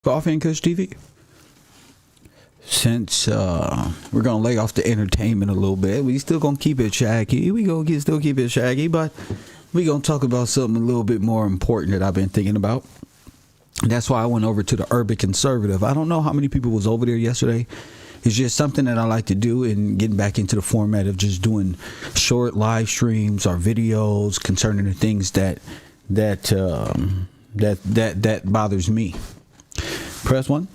Coffee and Kush TV. Since we're gonna lay off the entertainment a little bit, we still gonna keep it shaggy. Still keep it shaggy, but we gonna talk about something a little bit more important that I've been thinking about. That's why I went over to the Urban Conservative. I don't know how many people was over there yesterday. It's just something that I like to do, and getting back into the format of just doing short live streams or videos concerning the things that bothers me. Press 1.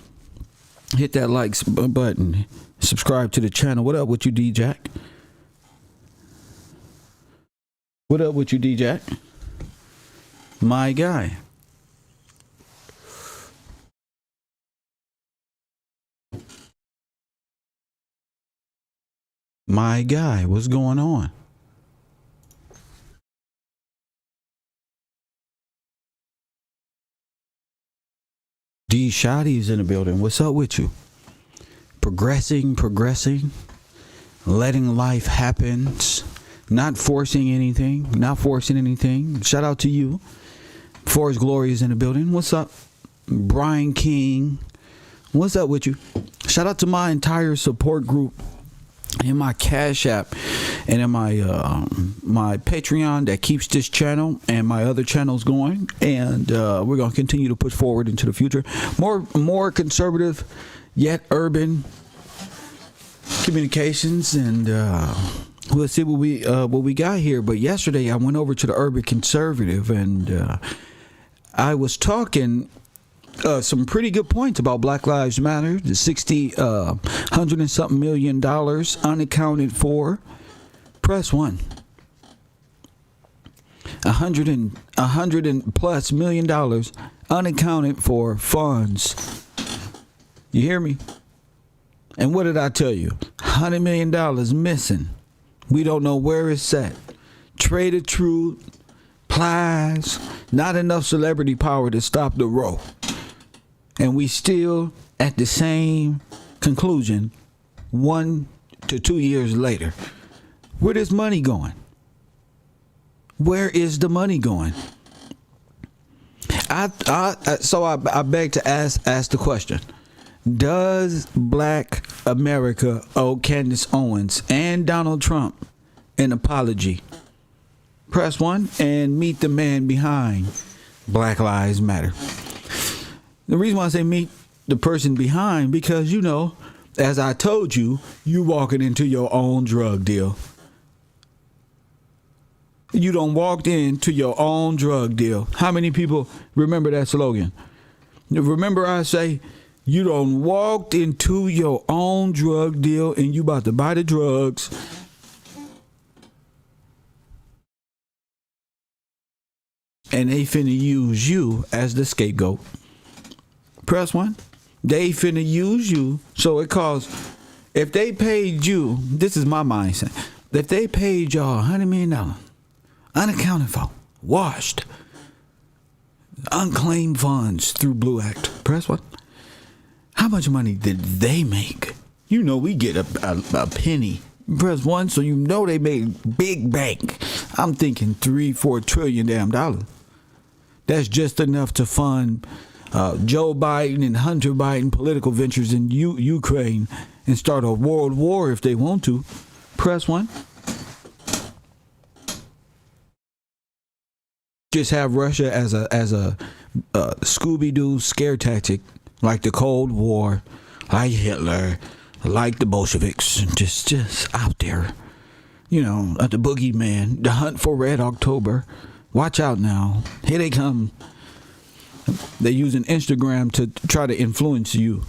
Hit that like button. Subscribe to the channel. What up with you, D-Jack? What up with you, D-Jack? My guy. My guy, what's going on? D Shotty's in the building. What's up with you? Progressing, letting life happen, not forcing anything. Shout out to you. Forrest Glory is in the building. What's up? Brian King. What's up with you? Shout out to my entire support group in my Cash App and in my my Patreon that keeps this channel and my other channels going, and we're going to continue to push forward into the future. More conservative yet urban communications, and let's see what we got here. But yesterday I went over to the Urban Conservative, and I was talking some pretty good points about Black Lives Matter, the $100 and something million unaccounted for. Press 1. $100 and plus million unaccounted for funds. You hear me? And what did I tell you? $100 million missing. We don't know where it's at. Trade of truth, plies, not enough celebrity power to stop the row. And we still at the same conclusion 1 to 2 years later. Where is money going? Where is the money going? So I beg to ask the question. Does Black America owe Candice Owens and Donald Trump an apology? Press 1 and meet the man behind Black Lives Matter. The reason why I say meet the person behind, because, you know, as I told you, you walking into your own drug deal. You done walked into your own drug deal. How many people remember that slogan? Remember I say, you done walked into your own drug deal and you about to buy the drugs. And they finna use you as the scapegoat. Press 1. They finna use you. So it costs, if they paid you, this is my mindset. If they paid y'all $100 million, unaccounted for, washed, unclaimed funds through Blue Act. Press 1. How much money did they make? You know we get a penny. Press 1, so you know they made big bank. I'm thinking $3-4 trillion damn dollars. That's just enough to fund Joe Biden and Hunter Biden political ventures in Ukraine and start a world war if they want to. Press 1. Just have Russia as a Scooby-Doo scare tactic, like the Cold War, like Hitler, like the Bolsheviks, just out there. You know, the boogeyman, the hunt for Red October. Watch out now. Here they come. They're using Instagram to try to influence you.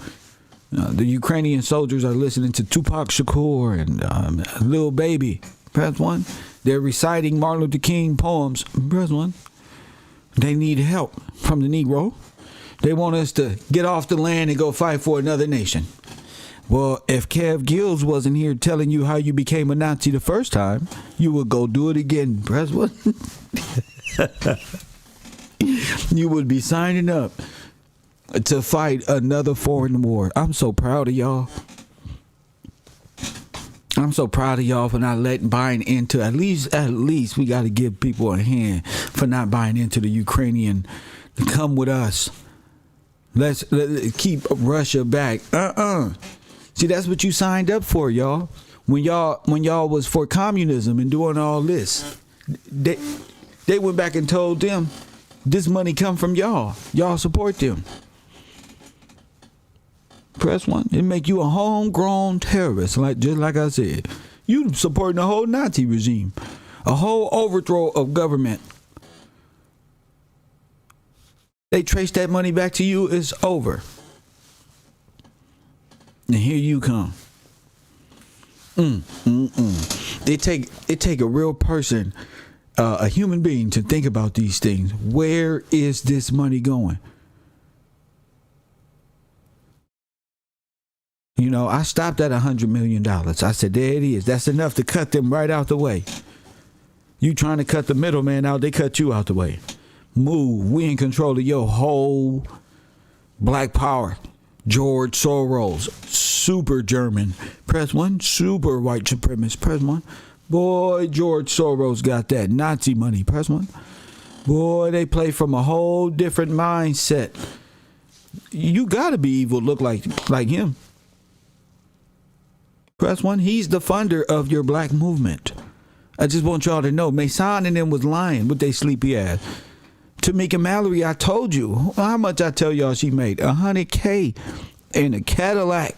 The Ukrainian soldiers are listening to Tupac Shakur and Lil Baby. Press 1. They're reciting Martin Luther King poems. Press 1. They need help from the Negro. They want us to get off the land and go fight for another nation. Well, if Kev Gills wasn't here telling you how you became a Nazi the first time, you would go do it again. Press 1. You would be signing up to fight another foreign war. I'm so proud of y'all. I'm so proud of y'all for not buying into, at least we got to give people a hand for not buying into the Ukrainian. Come with us. Let's keep Russia back. See, that's what you signed up for, y'all. When y'all was for communism and doing all this, they went back and told them this money come from y'all. Y'all support them. Press 1. It make you a homegrown terrorist, just like I said. You supporting the whole Nazi regime, a whole overthrow of government. They trace that money back to you, it's over. And here you come. It take a real person, a human being, to think about these things. Where is this money going? You know, I stopped at $100 million. I said, there it is. That's enough to cut them right out the way. You trying to cut the middleman out, they cut you out the way. Move. We in control of your whole black power. George Soros, super German. Press 1. Super white supremacist. Press 1. Boy, George Soros got that Nazi money. Press 1. Boy, they play from a whole different mindset. You gotta be evil, look like him. Press 1. He's the funder of your black movement. I just want y'all to know, Mason and them was lying with their sleepy ass. Tamika Mallory, I told you how much I tell y'all she made. $100K in a Cadillac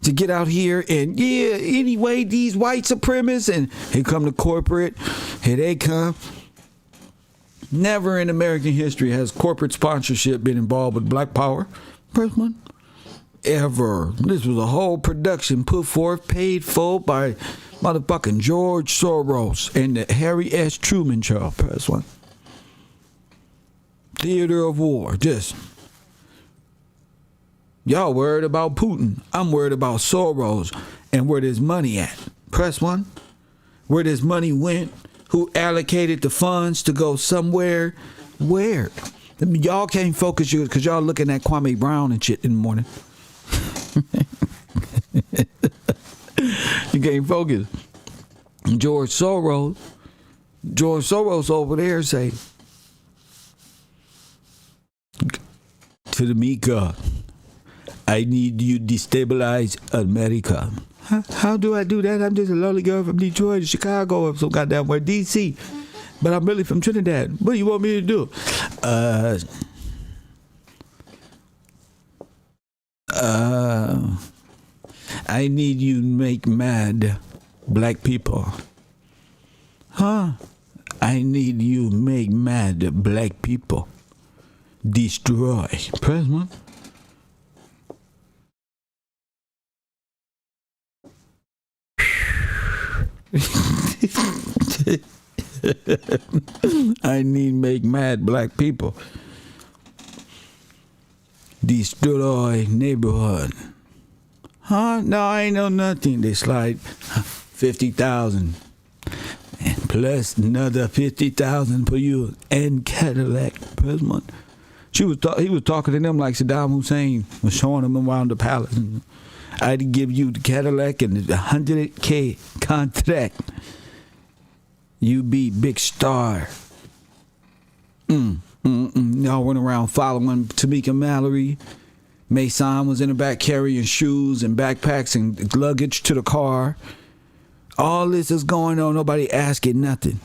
to get out here and anyway, these white supremacists, and here come the corporate, here they come. Never in American history has corporate sponsorship been involved with black power. First one ever. This was a whole production put forth, paid for by motherfucking George Soros and the Harry S. Truman Show. Press 1. Theater of war. Just y'all worried about Putin. I'm worried about Soros and where there's money at. Press 1. Where this money went, who allocated the funds to go somewhere, where? Y'all can't focus because y'all looking at Kwame Brown and shit in the morning. You can't focus. George Soros over there say, Tamika, I need you to destabilize America. How do I do that? I'm just a lonely girl from Detroit, Chicago, or some goddamn where, DC. But I'm really from Trinidad. What do you want me to do? I need you to make mad black people. I need you to make mad black people. Destroy. Press 1. I need to make mad black people. Destroy neighborhood. No, I ain't know nothing. They slide 50,000 and plus another 50,000 for you and Cadillac. Press 1. He was talking to them like Saddam Hussein was showing them around the palace. I'd give you the Cadillac and the $100K contract. You be big star. Y'all went around following Tamika Mallory. Mason was in the back carrying shoes and backpacks and luggage to the car. All this is going on. Nobody asking nothing.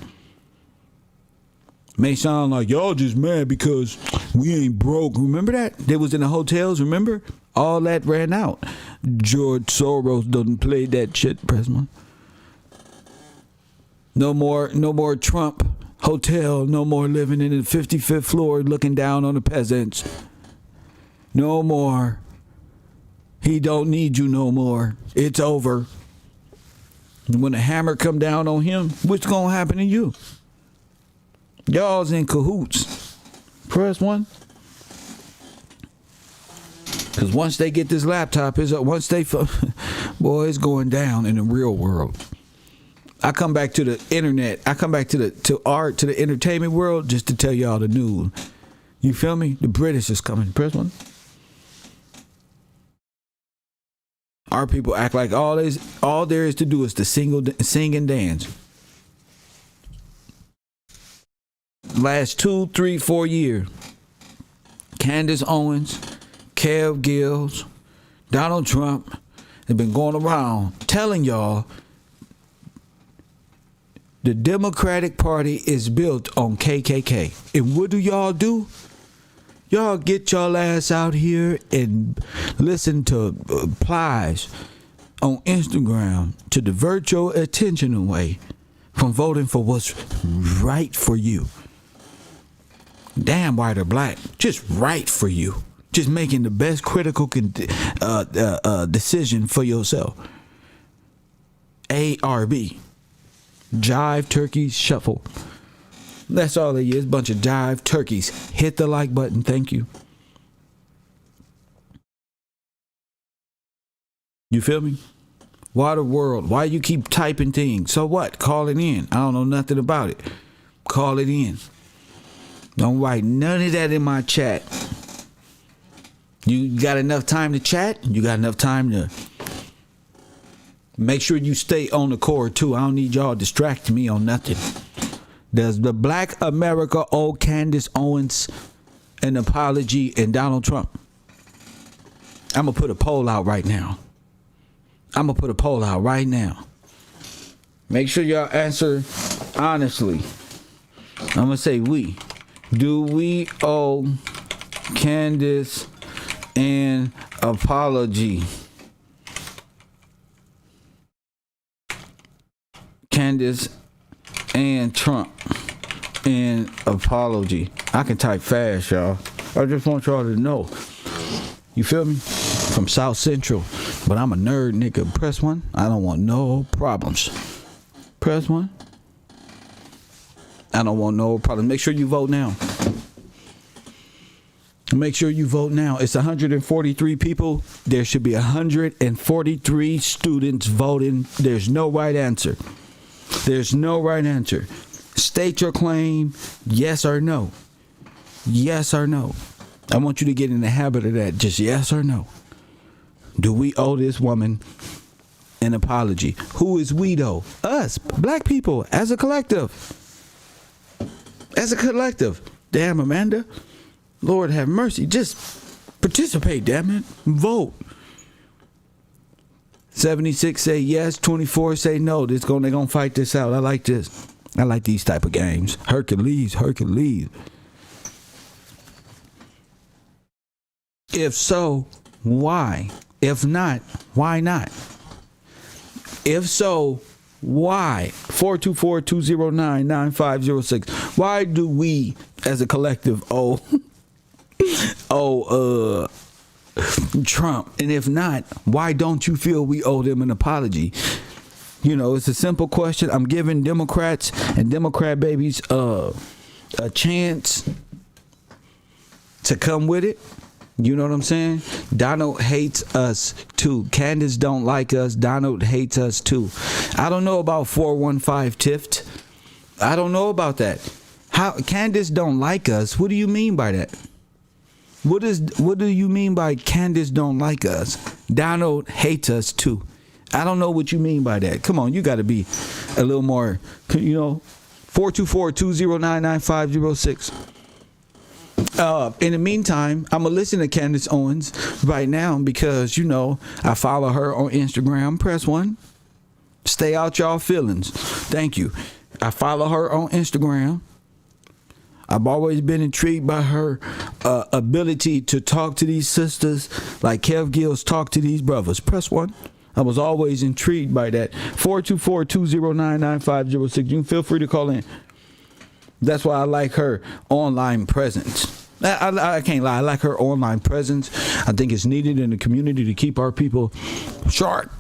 May sound like y'all just mad because we ain't broke. Remember that? They was in the hotels, remember? All that ran out. George Soros doesn't play that shit, President. No more Trump hotel. No more living in the 55th floor looking down on the peasants. No more. He don't need you no more. It's over. When the hammer come down on him, what's gonna happen to you? Y'all's in cahoots. Press 1. Because once they get this laptop, once they, boy, it's going down in the real world. I come back to the internet. I come back to art, to the entertainment world, just to tell y'all the news. You feel me? The British is coming. Press 1. Our people act like all there is to do is to sing and dance. Last 2, 3, 4 years, Candice Owens Kev Gills, Donald Trump have been going around telling y'all the Democratic Party is built on KKK. And what do? Y'all get y'all ass out here and listen to plies on Instagram to divert your attention away from voting for what's right for you. Damn white or black, just right for you. Just making the best critical decision for yourself. ARB. Jive Turkeys Shuffle. That's all it is. Bunch of jive turkeys. Hit the like button. Thank you. You feel me? Why the world? Why you keep typing things? So what? Call it in. I don't know nothing about it. Call it in. Don't write none of that in my chat. You got enough time to chat? You got enough time to make sure you stay on the core too. I don't need y'all distracting me on nothing. Does the Black America owe Candice Owens an apology and Donald Trump? I'm going to put a poll out right now. Make sure y'all answer honestly. I'm going to say we. Do we owe Candice an apology? Candice and Trump an apology. I can type fast, y'all. I just want y'all to know. You feel me? From South Central. But I'm a nerd, nigga. Press 1. I don't want no problems. Press 1. I don't want no problems. Make sure you vote now. Make sure you vote now. It's 143 people. There should be 143 students voting. There's no right answer. There's no right answer. State your claim, yes or no. Yes or no. I want you to get in the habit of that. Just yes or no. Do we owe this woman an apology? Who is we though? Us, black people, as a collective. As a collective. Damn, Amanda. Lord have mercy. Just participate, damn it. Vote. 76 say yes, 24 say no. They're gonna fight this out. I like this. I like these type of games. Hercules. If so, why? If not, why not? If so, why? 424-209-9506. Why do we as a collective owe Trump? And if not, why don't you feel we owe them an apology? You know, it's a simple question. I'm giving Democrats and Democrat babies a chance to come with it. You know what I'm saying? Donald hates us too. Candice don't like us. Donald hates us too. I don't know about 415 Tift. I don't know about that. How Candice don't like us? What do you mean by that? What do you mean by Candice don't like us? Donald hates us too. I don't know what you mean by that. Come on, you got to be a little more, 424-209-9506. In the meantime, I'm going to listen to Candice Owens right now because, I follow her on Instagram. Press 1. Stay out y'all feelings. Thank you. I follow her on Instagram. I've always been intrigued by her ability to talk to these sisters like Kev Gills talk to these brothers. Press 1. I was always intrigued by that. 424-209-9506. You can feel free to call in. That's why I like her online presence. I can't lie. I like her online presence. I think it's needed in the community to keep our people sharp.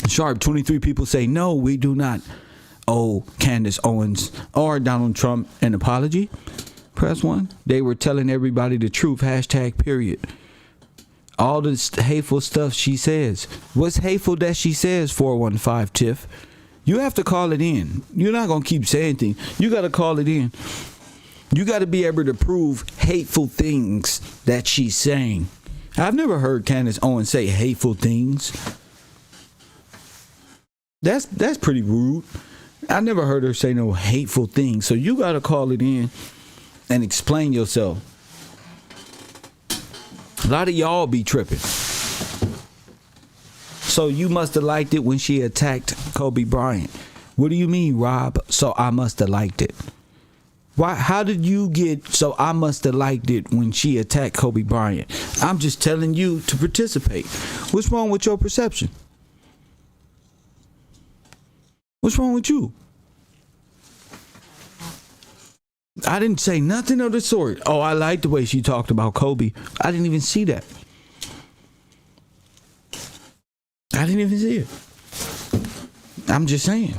23 people say, no, we do not owe Candice Owens or Donald Trump an apology. Press 1. They were telling everybody the truth. #period. All this hateful stuff she says. What's hateful that she says, 415 Tiff? You have to call it in. You're not going to keep saying things. You got to call it in. You got to be able to prove hateful things that she's saying. I've never heard Candice Owens say hateful things. That's pretty rude. I never heard her say no hateful things. So you got to call it in and explain yourself. A lot of y'all be tripping. So you must have liked it when she attacked Kobe Bryant. What do you mean, Rob? So I must have liked it. Why? How did you get? So I must have liked it when she attacked Kobe Bryant. I'm just telling you to participate. What's wrong with your perception? What's wrong with you? I didn't say nothing of the sort. Oh, I like the way she talked about Kobe. I didn't even see that. I didn't even see it. I'm just saying.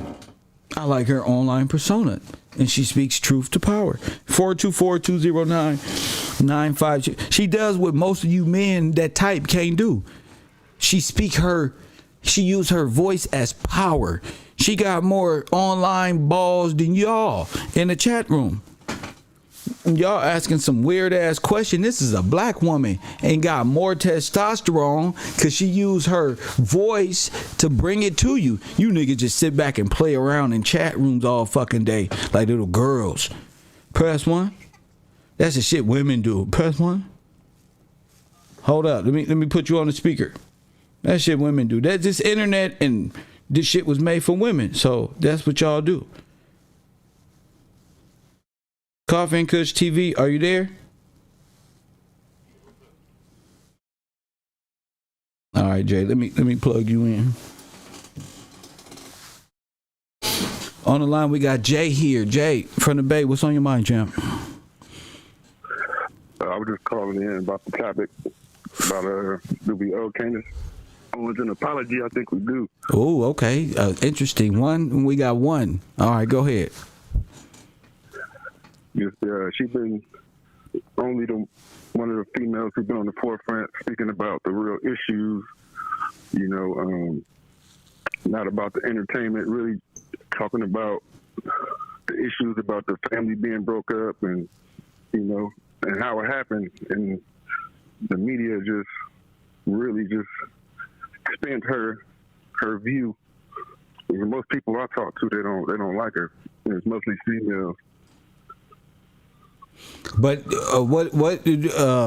I like her online persona. And she speaks truth to power. 424-209-95. She does what most of you men that type can't do. She use her as as power. She got more online balls than y'all in the chat room. Y'all asking some weird ass question. This is a black woman and got more testosterone because she used her voice to bring it to you. You niggas just sit back and play around in chat rooms all fucking day like little girls. Press 1. That's the shit women do. Press 1. Hold up. Let me put you on the speaker. That shit women do. That's this internet, and this shit was made for women. So that's what y'all do. Coffee and Kush TV, are you there? All right, Jay, let me plug you in. On the line, we got Jay here. Jay, from the Bay, what's on your mind, champ? I was just calling in about the topic about do we owe Candice Owens an apology? I think we do. Oh, okay. Interesting. We got one. All right, go ahead. She's been only one of the females who's been on the forefront speaking about the real issues, not about the entertainment, really talking about the issues about the family being broke up and how it happened. And the media just really just spent her view. And most people I talk to, they don't like her. And it's mostly females. But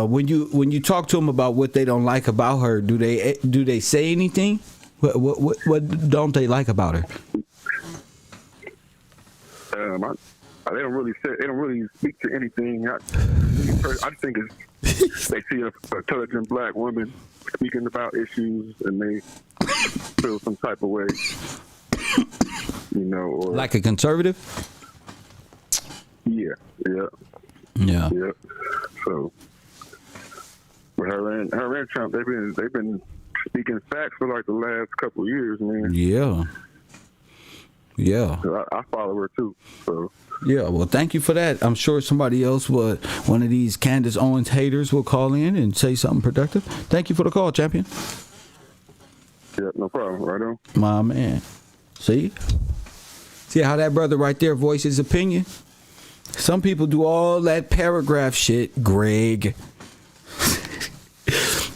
when you talk to them about what they don't like about her, do they say anything? What don't they like about her? They don't really speak to anything. I think they see a intelligent black woman speaking about issues and they feel some type of way, or like a conservative. Yeah. So, for her and Trump, they've been speaking facts for like the last couple of years, man. Yeah. So I follow her too. So. Yeah. Well, thank you for that. I'm sure somebody else one of these Candice Owens haters will call in and say something productive. Thank you for the call, champion. Yeah, no problem. Right on. My man. See how that brother right there voiced his opinion? Some people do all that paragraph shit, Greg.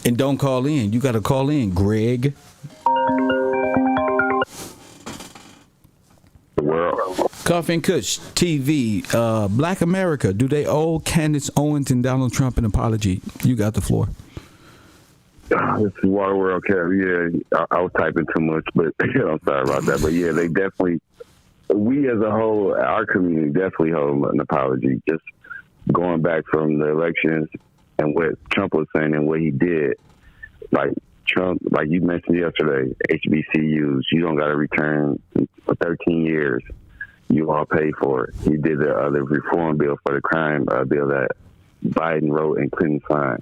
And don't call in. You got to call in, Greg. Coffee and Kush TV, Black America, do they owe Candice Owens and Donald Trump an apology? You got the floor. This is Water World Cap. Yeah, I was typing too much, but I'm sorry about that. But yeah, they definitely, we as a whole, our community definitely hold an apology. Just going back from the elections and what Trump was saying and what he did. Like Trump, like you mentioned yesterday, HBCUs, you don't got to return for 13 years. You all pay for it. He did the other reform bill for the crime bill that Biden wrote and couldn't sign.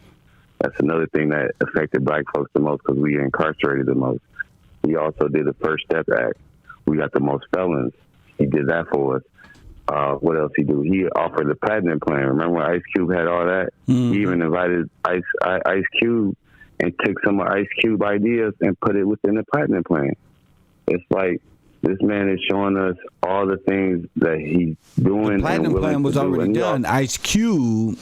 That's another thing that affected black folks the most because we are incarcerated the most. He also did the First Step Act. We got the most felons. He did that for us. What else he do? He offered the platinum plan. Remember when Ice Cube had all that? Mm-hmm. He even invited Ice Cube and took some of Ice Cube ideas and put it within the platinum plan. It's like this man is showing us all the things that he's doing. The platinum plan was already done. Ice Cube,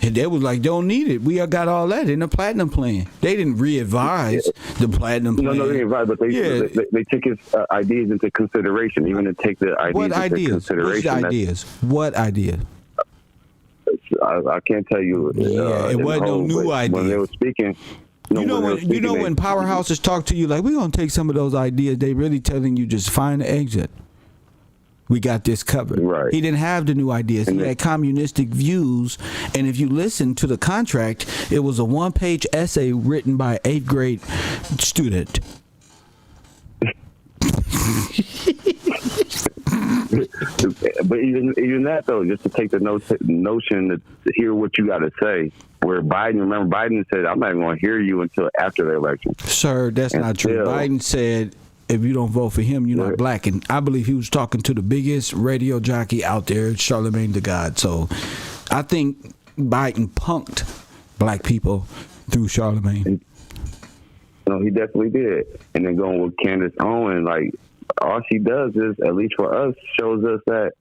they was like, don't need it. We got all that in the platinum plan. They didn't re-advise the platinum plan. No, they didn't advise, but they took his ideas into consideration, even to take the ideas into consideration. What ideas? I can't tell you. Yeah, it wasn't no new idea. When they were speaking, when powerhouses talk to you like, we're gonna take some of those ideas, they really telling you just find the exit. We got this covered. Right. He didn't have the new ideas. He had communistic views, and if you listen to the contract, it was a 1-page essay written by an 8th grade student. But even that though, just to take the notion to hear what you got to say. Where Biden said, "I'm not even going to hear you until after the election." Sir, that's not true. Biden said, if you don't vote for him, you're not black. And I believe he was talking to the biggest radio jockey out there, Charlemagne the God. So I think Biden punked black people through Charlemagne. No, he definitely did. And then going with Candice Owens, like, all she does is, at least for us, shows us that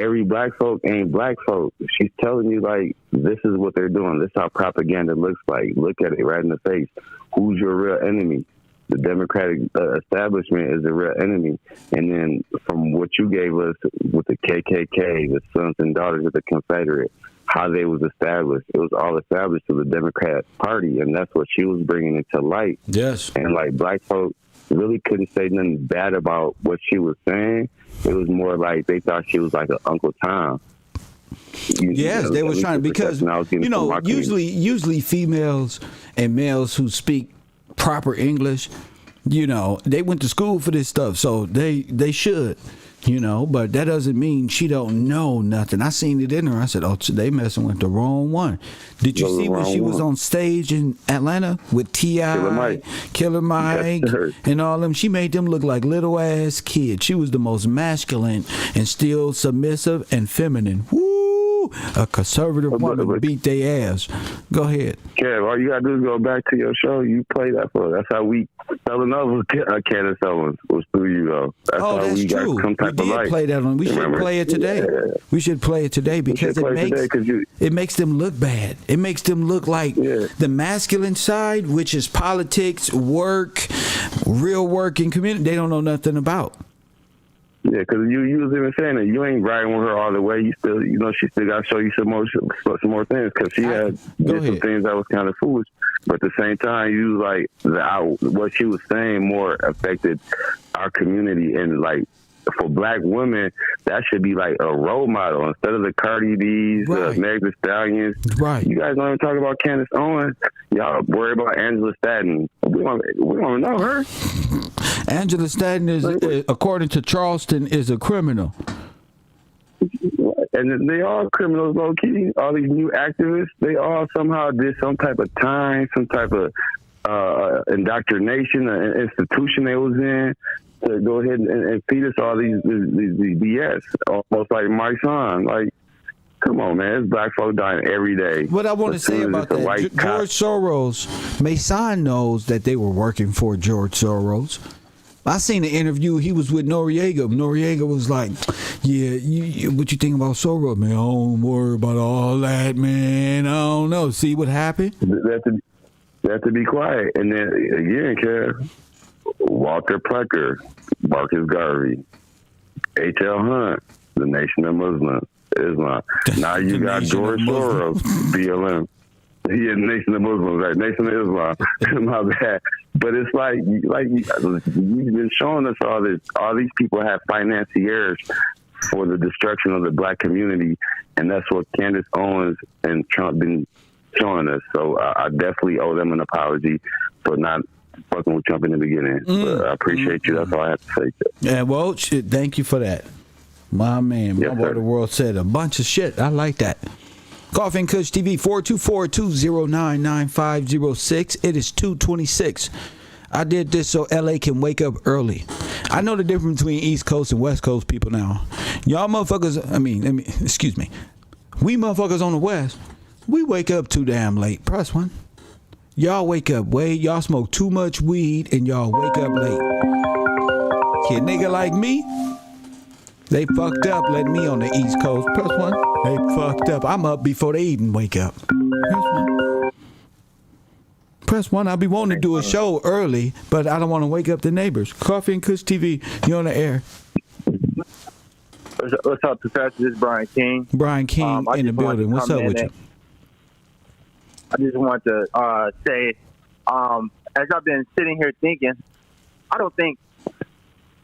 every black folk ain't black folk. She's telling you, like, this is what they're doing. This is how propaganda looks like. Look at it right in the face. Who's your real enemy? The Democratic establishment is the real enemy. And then from what you gave us with the KKK, the sons and daughters of the Confederate, how they was established, it was all established through the Democrat Party, and that's what she was bringing into light. Yes. And like black folks really couldn't say nothing bad about what she was saying. It was more like they thought she was like an Uncle Tom. They was trying, because usually females and males who speak proper English, they went to school for this stuff, so they should, but that doesn't mean she don't know nothing. I seen it in her. I said, oh, they messing with the wrong one. Did you see when she was on stage in Atlanta with T.I., Killer Mike, and all them? She made them look like little ass kids. She was the most masculine and still submissive and feminine. Woo! A conservative woman would beat their ass. Go ahead. Kev, all you gotta do is go back to your show. You play that for us. That's how we fell in love with Candice Owens, was through you, though. That's how that's we true. Got some type we did play that on. We should play it today. Yeah. We should play it today because it makes them look bad. It makes them look like the masculine side, which is politics, work, real work, and community, they don't know nothing about. Yeah, because you was even saying that you ain't riding with her all the way. You still, she still got to show you some more things, because she did some things that was kind of foolish. But at the same time, you like what she was saying more affected our community, and like for black women, that should be like a role model instead of the Cardi B's, the Meg Thee Stallions. Right. You guys don't even talk about Candice Owens. Y'all worry about Angela Stanton. We don't know her. Angela Stanton is, according to Charleston, is a criminal. And they all criminals, low key. All these new activists, they all somehow did some type of time, some type of indoctrination, an institution they was in, to go ahead and feed us all these BS, almost like my son. Like, come on, man, it's black folk dying every day. What I want to say about that, George Soros, Mason knows that they were working for George Soros. I seen an interview. He was with Noriega. Noriega was like, "Yeah, what you think about Soro, man? I don't worry about all that, man. I don't know. See what happened." They have to be quiet. And then again, Kev, Walter Plecker, Marcus Garvey, H.L. Hunt, the Nation of Muslims, Islam. Now you got George Soros, BLM. Yeah, Nation of Muslims, right? Nation of Islam. My bad. But it's like you've been showing us all this. All these people have financiers for the destruction of the black community, and that's what Candice Owens and Trump been showing us. So I definitely owe them an apology for not fucking with Trump in the beginning. But I appreciate you. That's all I have to say. Yeah, well, shit, thank you for that. My man, my boy, the world said a bunch of shit. I like that. Coffee and Kush TV, 424-209-9506. It is 2:26. I did this so LA can wake up early. I know the difference between East Coast and West Coast people now. Y'all motherfuckers, excuse me. We motherfuckers on the West, we wake up too damn late. Press one. Y'all wake up y'all smoke too much weed and y'all wake up late. Kid nigga like me, they fucked up letting me on the East Coast. Press one. They fucked up. I'm up before they even wake up. Press one. Press one. I'll be wanting to do a show early, but I don't want to wake up the neighbors. Coffee and Kush TV, you're on the air. What's up, Professor? This is Brian King. Brian King in the building. What's up with you? I just want to say, as I've been sitting here thinking, I don't think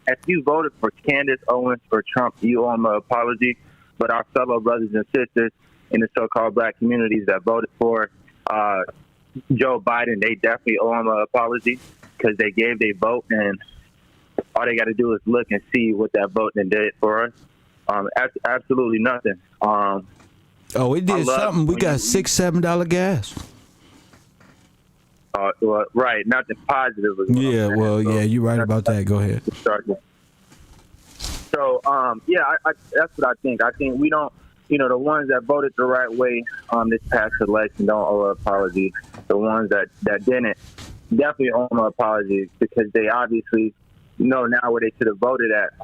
if you voted for Candice, Owens, or Trump, you owe them an apology. But our fellow brothers and sisters in the so-called black communities that voted for Joe Biden, they definitely owe him an apology because they gave their vote, and all they got to do is look and see what that vote did for us. Absolutely nothing. It did something. We got $6-7 gas. Well, right, nothing positive. Yeah, well, yeah, you're right about that. Go ahead. So, that's what I think. I think we don't, the ones that voted the right way this past election don't owe an apology. The ones that didn't definitely owe an apology because they obviously know now where they should have voted at.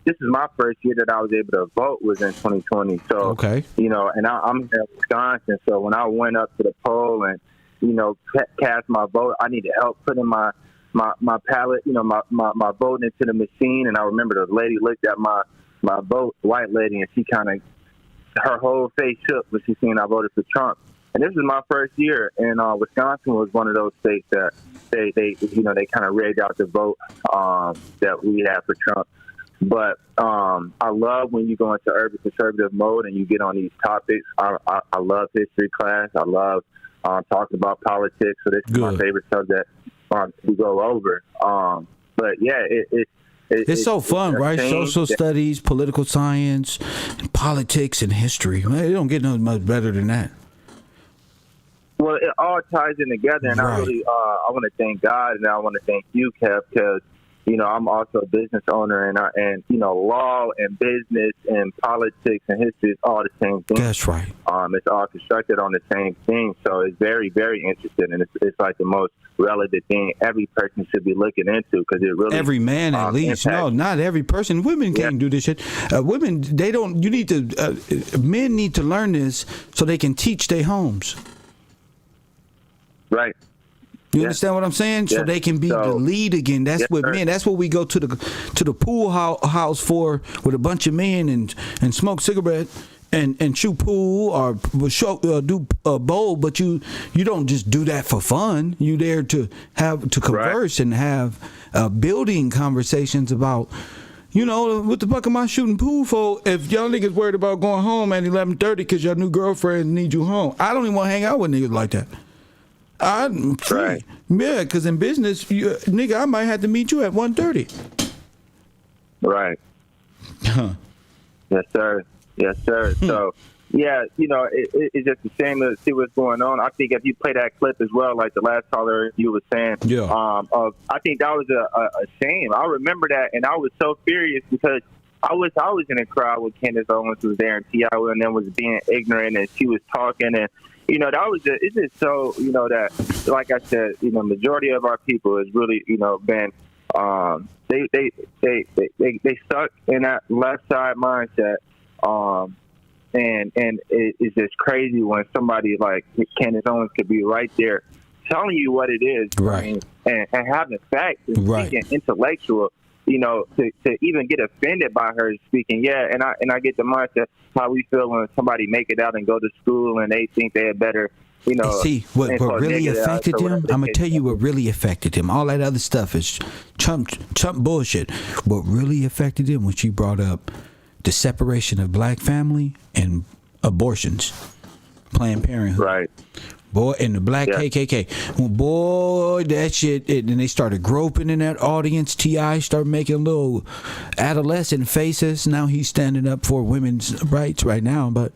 This is my first year that I was able to vote was in 2020. So, okay. And I'm here in Wisconsin. So when I went up to the poll and, cast my vote, I need help putting my ballot, my vote into the machine. And I remember the lady looked at my vote, white lady, and she her whole face shook when she seen I voted for Trump. And this is my first year, and Wisconsin was one of those states that they kind of rigged out the vote that we had for Trump. But I love when you go into urban conservative mode and you get on these topics. I love history class. I love talking about politics. So this is my favorite subject to go over. But yeah, it's so fun, right? Social studies, political science, and politics, and history. It don't get no much better than that. Well, it all ties in together, and right. I want to thank God, and I want to thank you, Kev, because I'm also a business owner, and law and business and politics and history is all the same thing. That's right. It's all constructed on the same thing, so it's very, very interesting, and it's like the most relevant thing every person should be looking into because it really every man at least. No, not every person. Women can't do this shit. Women, they don't. You need to. Men need to learn this so they can teach their homes. Right. You understand what I'm saying? So they can be the lead again. That's what men. That's what we go to the pool house for with a bunch of men and smoke cigarette and shoot pool or do bowl. But you don't just do that for fun. You there to converse and have building conversations about. What the fuck am I shooting pool for if y'all niggas worried about going home at 11:30 because your new girlfriend need you home? I don't even want to hang out with niggas like that. I'm free. Right. Yeah, because in business, nigga, I might have to meet you at 1:30. Right. Huh. Yes, sir. Yes, sir. So, yeah, it's just a shame to see what's going on. I think if you play that clip as well, like the last caller you was saying, I think that was a shame. I remember that, and I was so furious because I was in a crowd with Candice Owens was there, and T.I. and then was being ignorant, and she was talking, and that was it's just so that, like I said, majority of our people has really been they stuck in that left side mindset, and it's just crazy when somebody like Candice Owens could be right there telling you what it is, right, and having facts and speaking intellectual. To even get offended by her speaking, and I get the mindset how we feel when somebody make it out and go to school and they think they're better, See, what really affected him? I'm gonna tell you what really affected him. All that other stuff is chump bullshit. What really affected him when she brought up the separation of black family and abortions, Planned Parenthood, right? Boy, and the black KKK. Well, boy, that shit. And they started groping in that audience. T.I. started making little adolescent faces. Now he's standing up for women's rights right now. But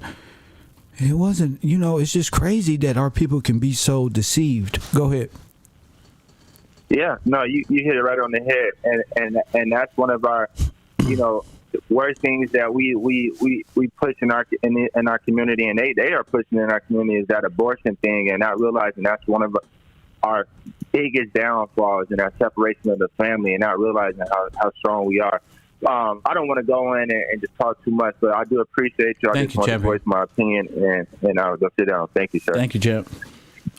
it wasn't, it's just crazy that our people can be so deceived. Go ahead. Yeah, no, you hit it right on the head. And that's one of our, worst things that we push in our community, and they are pushing in our community is that abortion thing, and not realizing that's one of our biggest downfalls in that separation of the family, and not realizing how strong we are. I don't want to go in and just talk too much, but I do appreciate you. I just want to voice my opinion, and I'll go sit down. Thank you, sir. Thank you, champ.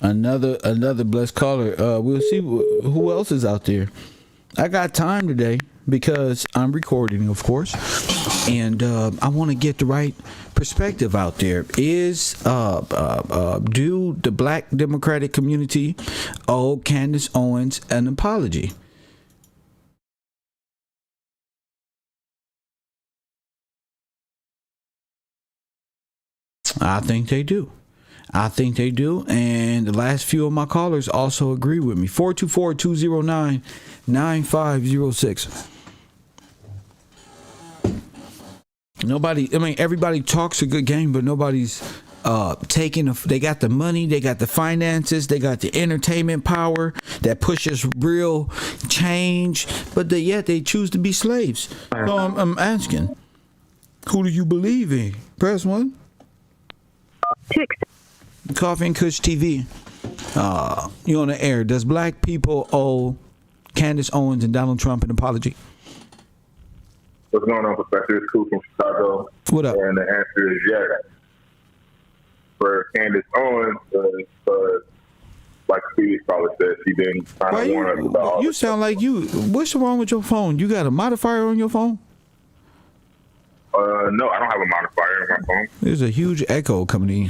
Another blessed caller. We'll see who else is out there. I got time today. because I'm recording, of course, and I want to get the right perspective out there. Is do the Black Democratic community owe Candice Owens an apology? I think they do. I think they do, and the last few of my callers also agree with me. 424-209-9506. Everybody talks a good game, but nobody's they got the money, they got the finances, they got the entertainment power that pushes real change, but yet they choose to be slaves. So I'm asking, who do you believe in? Press 1. Coffee and Kush TV. You on the air. Does black people owe Candice Owens and Donald Trump an apology? What's going on, Professor? It's Cool from Chicago. What up? And the answer is yes. For Candice Owens, like Steve probably said, she didn't kind of warn us about. You sound like you. What's wrong with your phone? You got a modifier on your phone? No, I don't have a modifier on my phone. There's a huge echo coming in.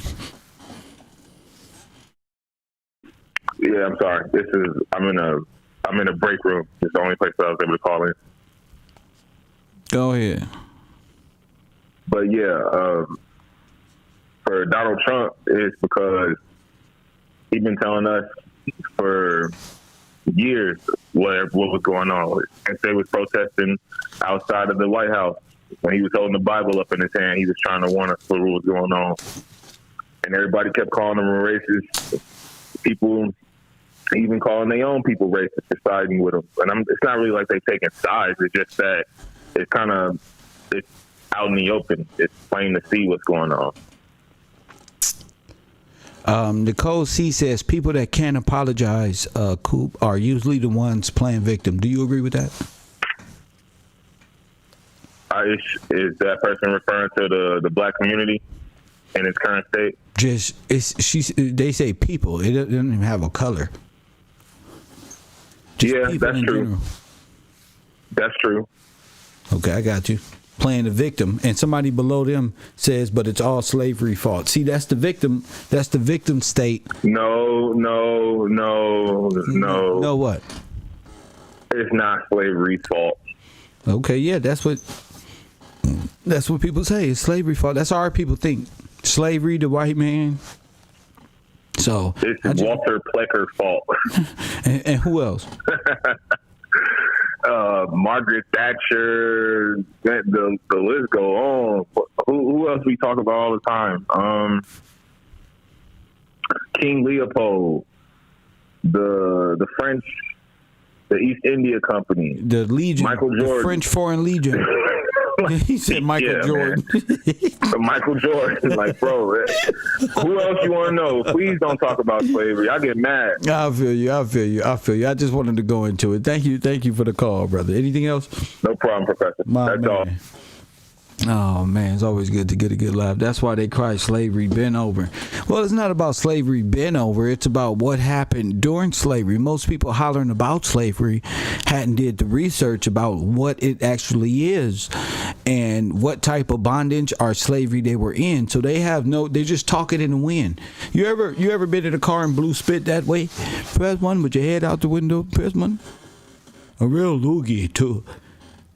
Yeah, I'm sorry. I'm in a break room. It's the only place that I was able to call in. Go ahead. But yeah, for Donald Trump, it's because he's been telling us for years what was going on. And they was protesting outside of the White House. When he was holding the Bible up in his hand, he was trying to warn us what was going on. And everybody kept calling him a racist. People even calling their own people racist for siding with him. And it's not really like they're taking sides. It's just that it's out in the open. It's plain to see what's going on. Nicole C says people that can't apologize, Coop, are usually the ones playing victim. Do you agree with that? Is that person referring to the black community in its current state? They say people. It doesn't even have a color. Yeah, that's true. That's true. Okay, I got you. Playing the victim, and somebody below them says, "But it's all slavery fault." See, that's the victim. That's the victim state. No. No, what? It's not slavery's fault. Okay, yeah, that's what people say. It's slavery fault. That's all our people think. Slavery, the white man. So it's Walter Plecker's fault. and who else? Margaret Thatcher. The list go on. Who else we talk about all the time? King Leopold, the French, the East India Company, the Legion, Michael Jordan, the French Foreign Legion. He said Michael Jordan. Michael Jordan, like, bro, who else you want to know? Please don't talk about slavery. I get mad. I feel you. I just wanted to go into it. Thank you for the call, brother. Anything else? No problem, Professor. That's all. Oh man, it's always good to get a good laugh. That's why they cry slavery been over. Well, it's not about slavery been over. It's about what happened during slavery. Most people hollering about slavery hadn't did the research about what it actually is and what type of bondage or slavery they were in. So they're just talking in the wind. You ever been in a car and blew spit that way? Press 1 with your head out the window. Press 1. A real loogie too.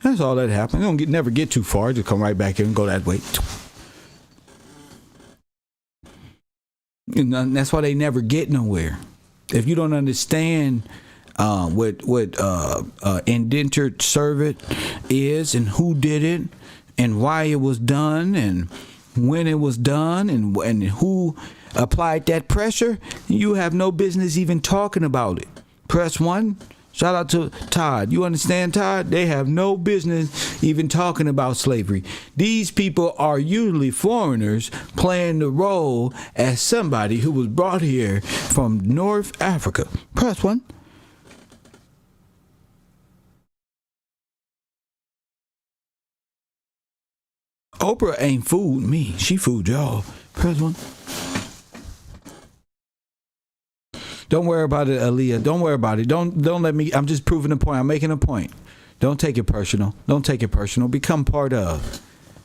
That's all that happened. Don't never get too far. Just come right back in and go that way. And that's why they never get nowhere. If you don't understand what indentured servant is and who did it and why it was done and when it was done and who applied that pressure, you have no business even talking about it. Press 1. Shout out to Todd. You understand, Todd? They have no business even talking about slavery. These people are usually foreigners playing the role as somebody who was brought here from North Africa. Press 1. Oprah ain't fooled me. She fooled y'all. Press 1. Don't worry about it, Aaliyah. Don't worry about it. Don't let me. I'm just proving a point. I'm making a point. Don't take it personal. Don't take it personal. Become part of.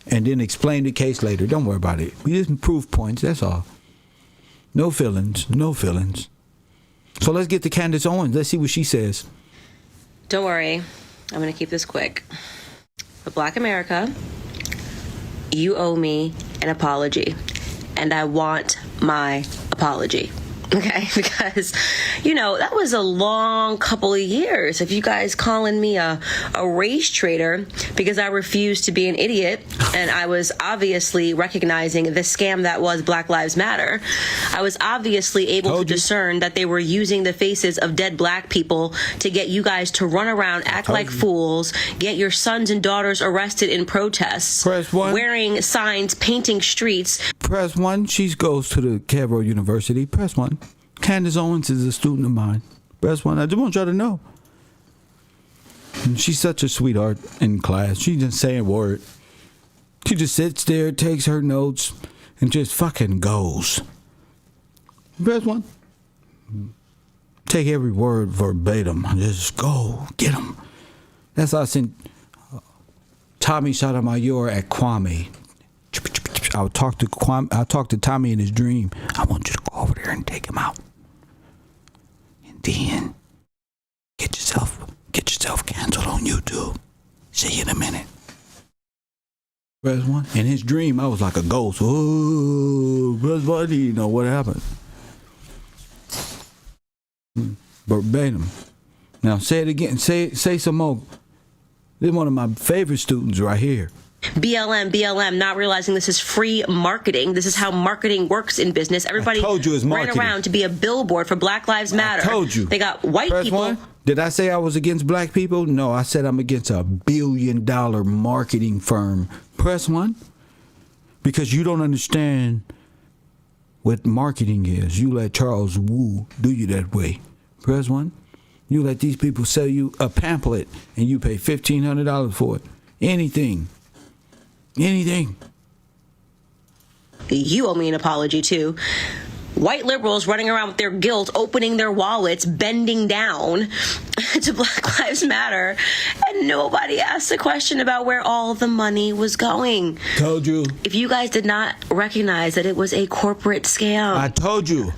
And then explain the case later. Don't worry about it. We just prove points. That's all. No feelings. No feelings. So let's get to Candice Owens. Let's see what she says. Don't worry. I'm going to keep this quick. For Black America, you owe me an apology. And I want my apology. Okay, because, you know, that was a long couple of years of you guys calling me a race traitor because I refused to be an idiot, and I was obviously recognizing the scam that was Black Lives Matter. I was obviously able to discern that they were using the faces of dead Black people to get you guys to run around, act like fools, get your sons and daughters arrested in protests, Press 1. wearing signs, painting streets. Press 1. She goes to the Cairo University. Press 1. Candice Owens is a student of mine. Press 1. I just want y'all to know. And she's such a sweetheart in class. She just saying word. She just sits there, takes her notes, and just fucking goes. Press 1. Take every word verbatim. Just go. Get them. That's how I sent Tommy Sotomayor at Kwame. I'll talk to Tommy in his dream. I want you to go over there and take him out. And then get yourself canceled on YouTube. See you in a minute. Press 1. In his dream, I was like a ghost. Oh, press 1. You know what happened. Verbatim. Now say it again. Say some more. This is one of my favorite students right here. BLM, not realizing this is free marketing. This is how marketing works in business. Everybody ran around to be a billboard for Black Lives Matter. I told you. They got white Press people. 1. Did I say I was against black people? No, I said I'm against a $1 billion marketing firm. Press 1. Because you don't understand what marketing is. You let Charles Wu do you that way. Press 1. You let these people sell you a pamphlet and you pay $1,500 for it. Anything. You owe me an apology too. White liberals running around with their guilt, opening their wallets, bending down to Black Lives Matter, and nobody asked a question about where all the money was going. Told you. If you guys did not recognize that it was a corporate scam. I told you.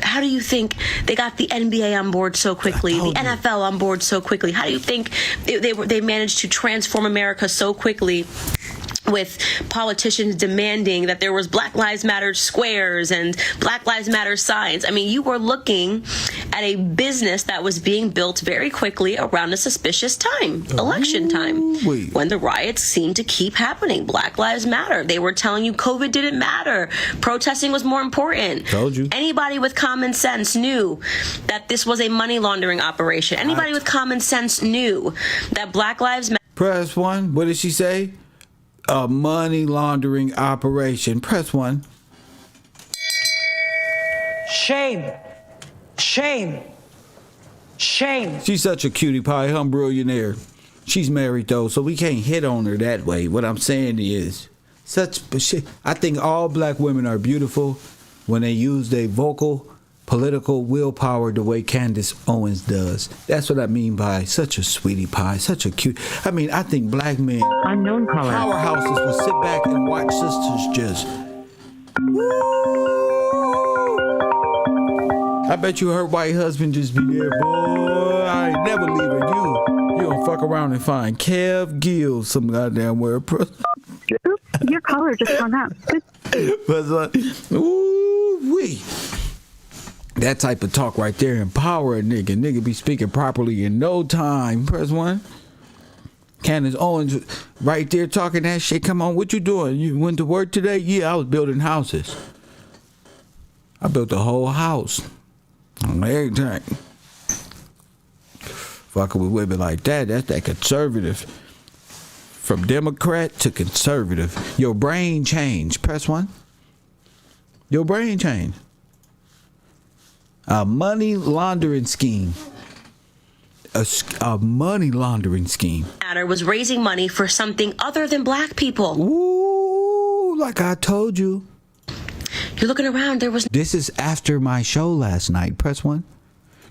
How do you think they got the NBA on board so quickly, the NFL on board so quickly? How do you think they managed to transform America so quickly with politicians demanding that there was Black Lives Matter squares and Black Lives Matter signs? I mean, you were looking at a business that was being built very quickly around a suspicious time, election time, when the riots seemed to keep happening. Black Lives Matter. They were telling you COVID didn't matter. Protesting was more important. Told you. Anybody with common sense knew that this was a money laundering operation. Anybody with common sense knew that Black Lives Matter. Press 1. What did she say? A money laundering operation. Press 1. Shame. Shame. Shame. She's such a cutie pie, billionaire. She's married though, so we can't hit on her that way. What I'm saying is, I think all black women are beautiful when they use their vocal, political willpower the way Candice Owens does. That's what I mean by such a sweetie pie, such a cute. I mean, I think black men, Unknown caller. powerhouses, will sit back and watch sisters just. I bet you her white husband just be there, boy. I ain't never leaving you. You gonna fuck around and find Kev Gill some goddamn where. Your caller just hung up. Ooh-wee. That type of talk right there empower a nigga. Nigga be speaking properly in no time. Press 1. Candice Owens right there talking that shit. Come on, what you doing? You went to work today? Yeah, I was building houses. I built a whole house. On everything. Fucking with women like that, that's that conservative. From Democrat to conservative. Your brain changed. Press 1. Your brain changed. A money laundering scheme. A money laundering scheme. Was raising money for something other than black people. Ooh, like I told you. You're looking around, there was... This is after my show last night. Press 1.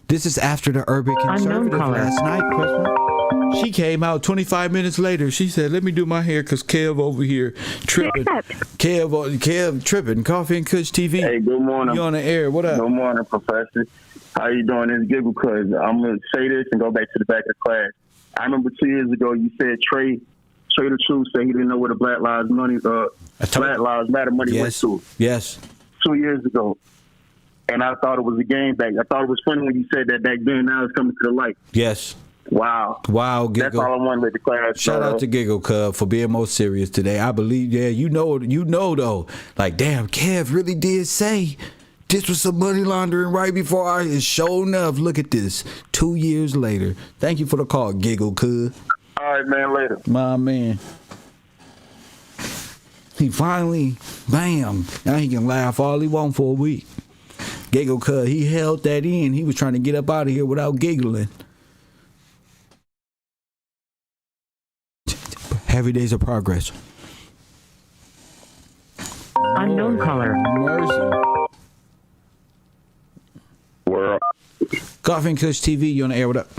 This is after the Urban Conservative last night. Press 1. She came out 25 minutes later. She said, "Let me do my hair because Kev over here tripping. Kev tripping. Coffee and Kush TV. Hey, good morning. You on the air? What up? Good morning, Professor. How you doing? It's good because I'm gonna say this and go back to the back of the class. I remember 2 years ago you said Trey the Truth said he didn't know where the Black Lives Matter money went to. Yes. 2 years ago. And I thought it was a game back. I thought it was funny when you said that back then. Now it's coming to the light. Yes. Wow. Wow, Giggle. That's all I wanted with the class. Shout out to Giggle Cub for being more serious today. I believe, you know though. Like, damn, Kev really did say this was some money laundering right before I is sure enough. Look at this. 2 years later. Thank you for the call, Giggle Cub. All right, man, later. My man. He finally, bam, now he can laugh all he wants for a week. Giggle Cub, he held that in. He was trying to get up out of here without giggling. Heavy days of progress. Unknown caller. Mercy. World. Coffee and Kush TV, you on the air? What up?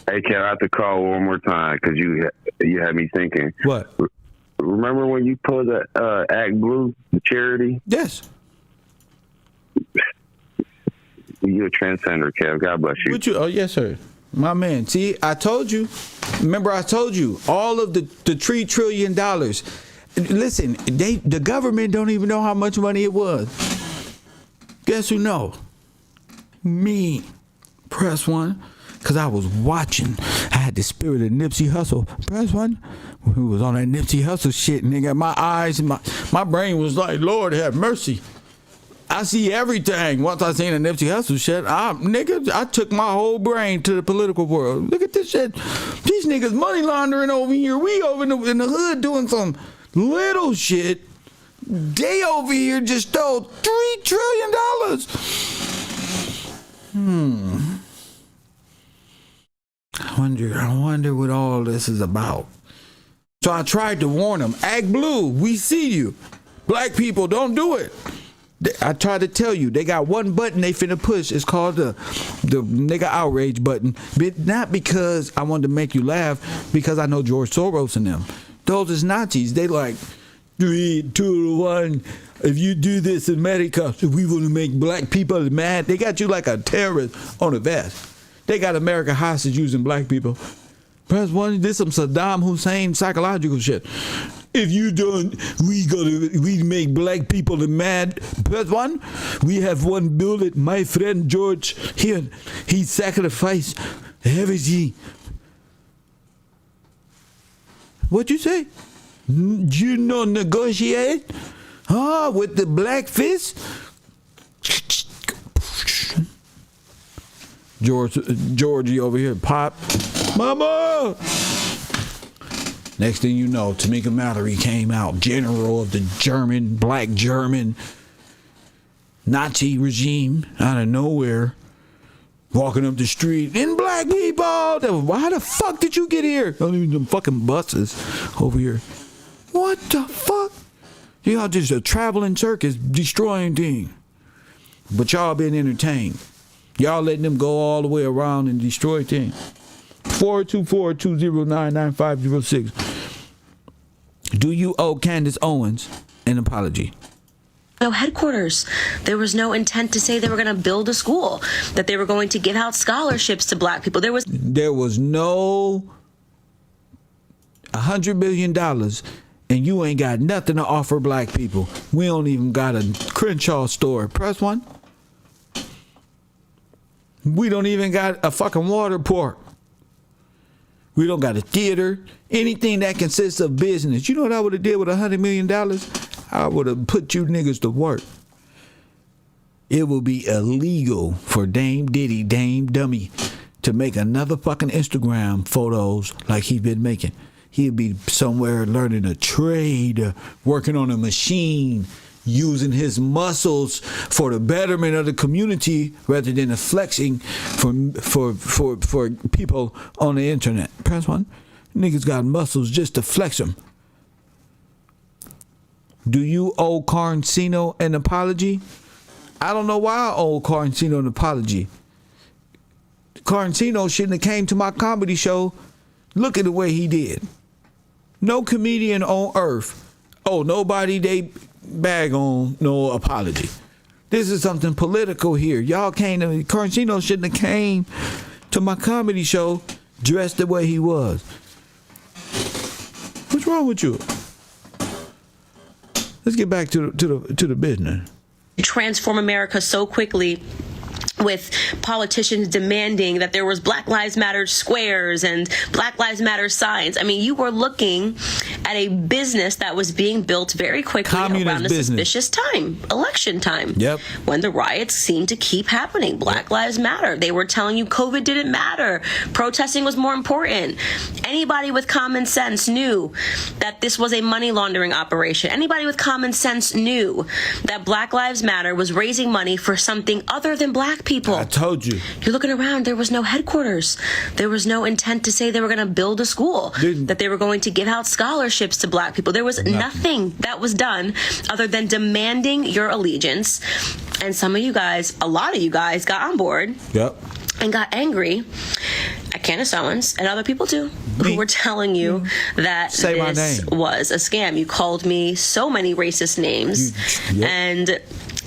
Hey, Ken, I have to call one more time because you had me thinking. What? Remember when you pulled the Act Blue, the charity? Yes. You're a transcender, Kev. God bless you. What you? Oh, yes, sir. My man. See, I told you. Remember, I told you all of the $3 trillion. Listen, the government don't even know how much money it was. Guess who know? Me. Press one. Because I was watching. I had the spirit of Nipsey Hussle. Press one. Who was on that Nipsey Hussle shit, nigga. My eyes and my brain was like, Lord have mercy. I see everything. Once I seen the Nipsey Hussle shit, I took my whole brain to the political world. Look at this shit. These niggas money laundering over here. We over in the hood doing some little shit. They over here just stole $3 trillion. I wonder what all this is about. So I tried to warn them. Act Blue, we see you. Black people, don't do it. I tried to tell you, they got one button they finna push. It's called the nigga outrage button. But not because I wanted to make you laugh, because I know George Soros and them. Those is Nazis. They like 3, 2, 1. If you do this in America, we want to make black people mad. They got you like a terrorist on a vest. They got America hostage using black people. Press one. This some Saddam Hussein psychological shit. If you don't, we make black people mad. Press one. We have one bullet. My friend George here, he sacrificed everything. What you say? You know negotiate? With the black fist? Georgie over here, pop. Mama! Next thing you know, Tamika Mallory came out, general of the black German Nazi regime out of nowhere, walking up the street. And black people! How the fuck did you get here? Don't even them fucking buses over here. What the fuck? Y'all just a traveling circus destroying things. But y'all been entertained. Y'all letting them go all the way around and destroy things. 424-209-9506. Do you owe Candice Owens an apology? No headquarters. There was no intent to say they were going to build a school, that they were going to give out scholarships to black people. There was no $100 million, and you ain't got nothing to offer black people. We don't even got a Crenshaw store. Press one. We don't even got a fucking water park. We don't got a theater. Anything that consists of business. You know what I would have did with $100 million? I would have put you niggas to work. It will be illegal for Dame Diddy, Dame Dummy, to make another fucking Instagram photos like he's been making. He'd be somewhere learning a trade, working on a machine, using his muscles for the betterment of the community rather than the flexing for people on the internet. Press one. Niggas got muscles just to flex them. Do you owe Carncino an apology? I don't know why I owe Carncino an apology. Carcino shouldn't have came to my comedy show. Look at the way he did. No comedian on earth. Oh, nobody they bag on no apology. This is something political here. Y'all came to Carcino shouldn't have came to my comedy show dressed the way he was. What's wrong with you? Let's get back to the business. Transform America so quickly with politicians demanding that there was Black Lives Matter squares and Black Lives Matter signs. I mean, you were looking at a business that was being built very quickly around a suspicious time, election time, when the riots seemed to keep happening. Black Lives Matter. They were telling you COVID didn't matter. Protesting was more important. Anybody with common sense knew that this was a money laundering operation. Anybody with common sense knew that Black Lives Matter was raising money for something other than black people. I told you. You're looking around. There was no headquarters. There was no intent to say they were going to build a school, that they were going to give out scholarships to black people. There was nothing that was done other than demanding your allegiance. And some of you guys, a lot of you guys got on board. And got angry at Candice Owens and other people too, who were telling you that this was a scam. You called me so many racist names and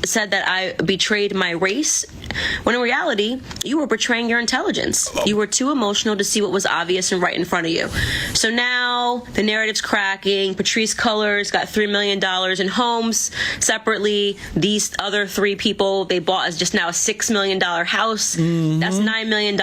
said that I betrayed my race, when in reality, you were betraying your intelligence. You were too emotional to see what was obvious and right in front of you. So now the narrative's cracking. Patrice Cullors got $3 million in homes separately. These other three people, they bought as just now a $6 million house. That's $9 million.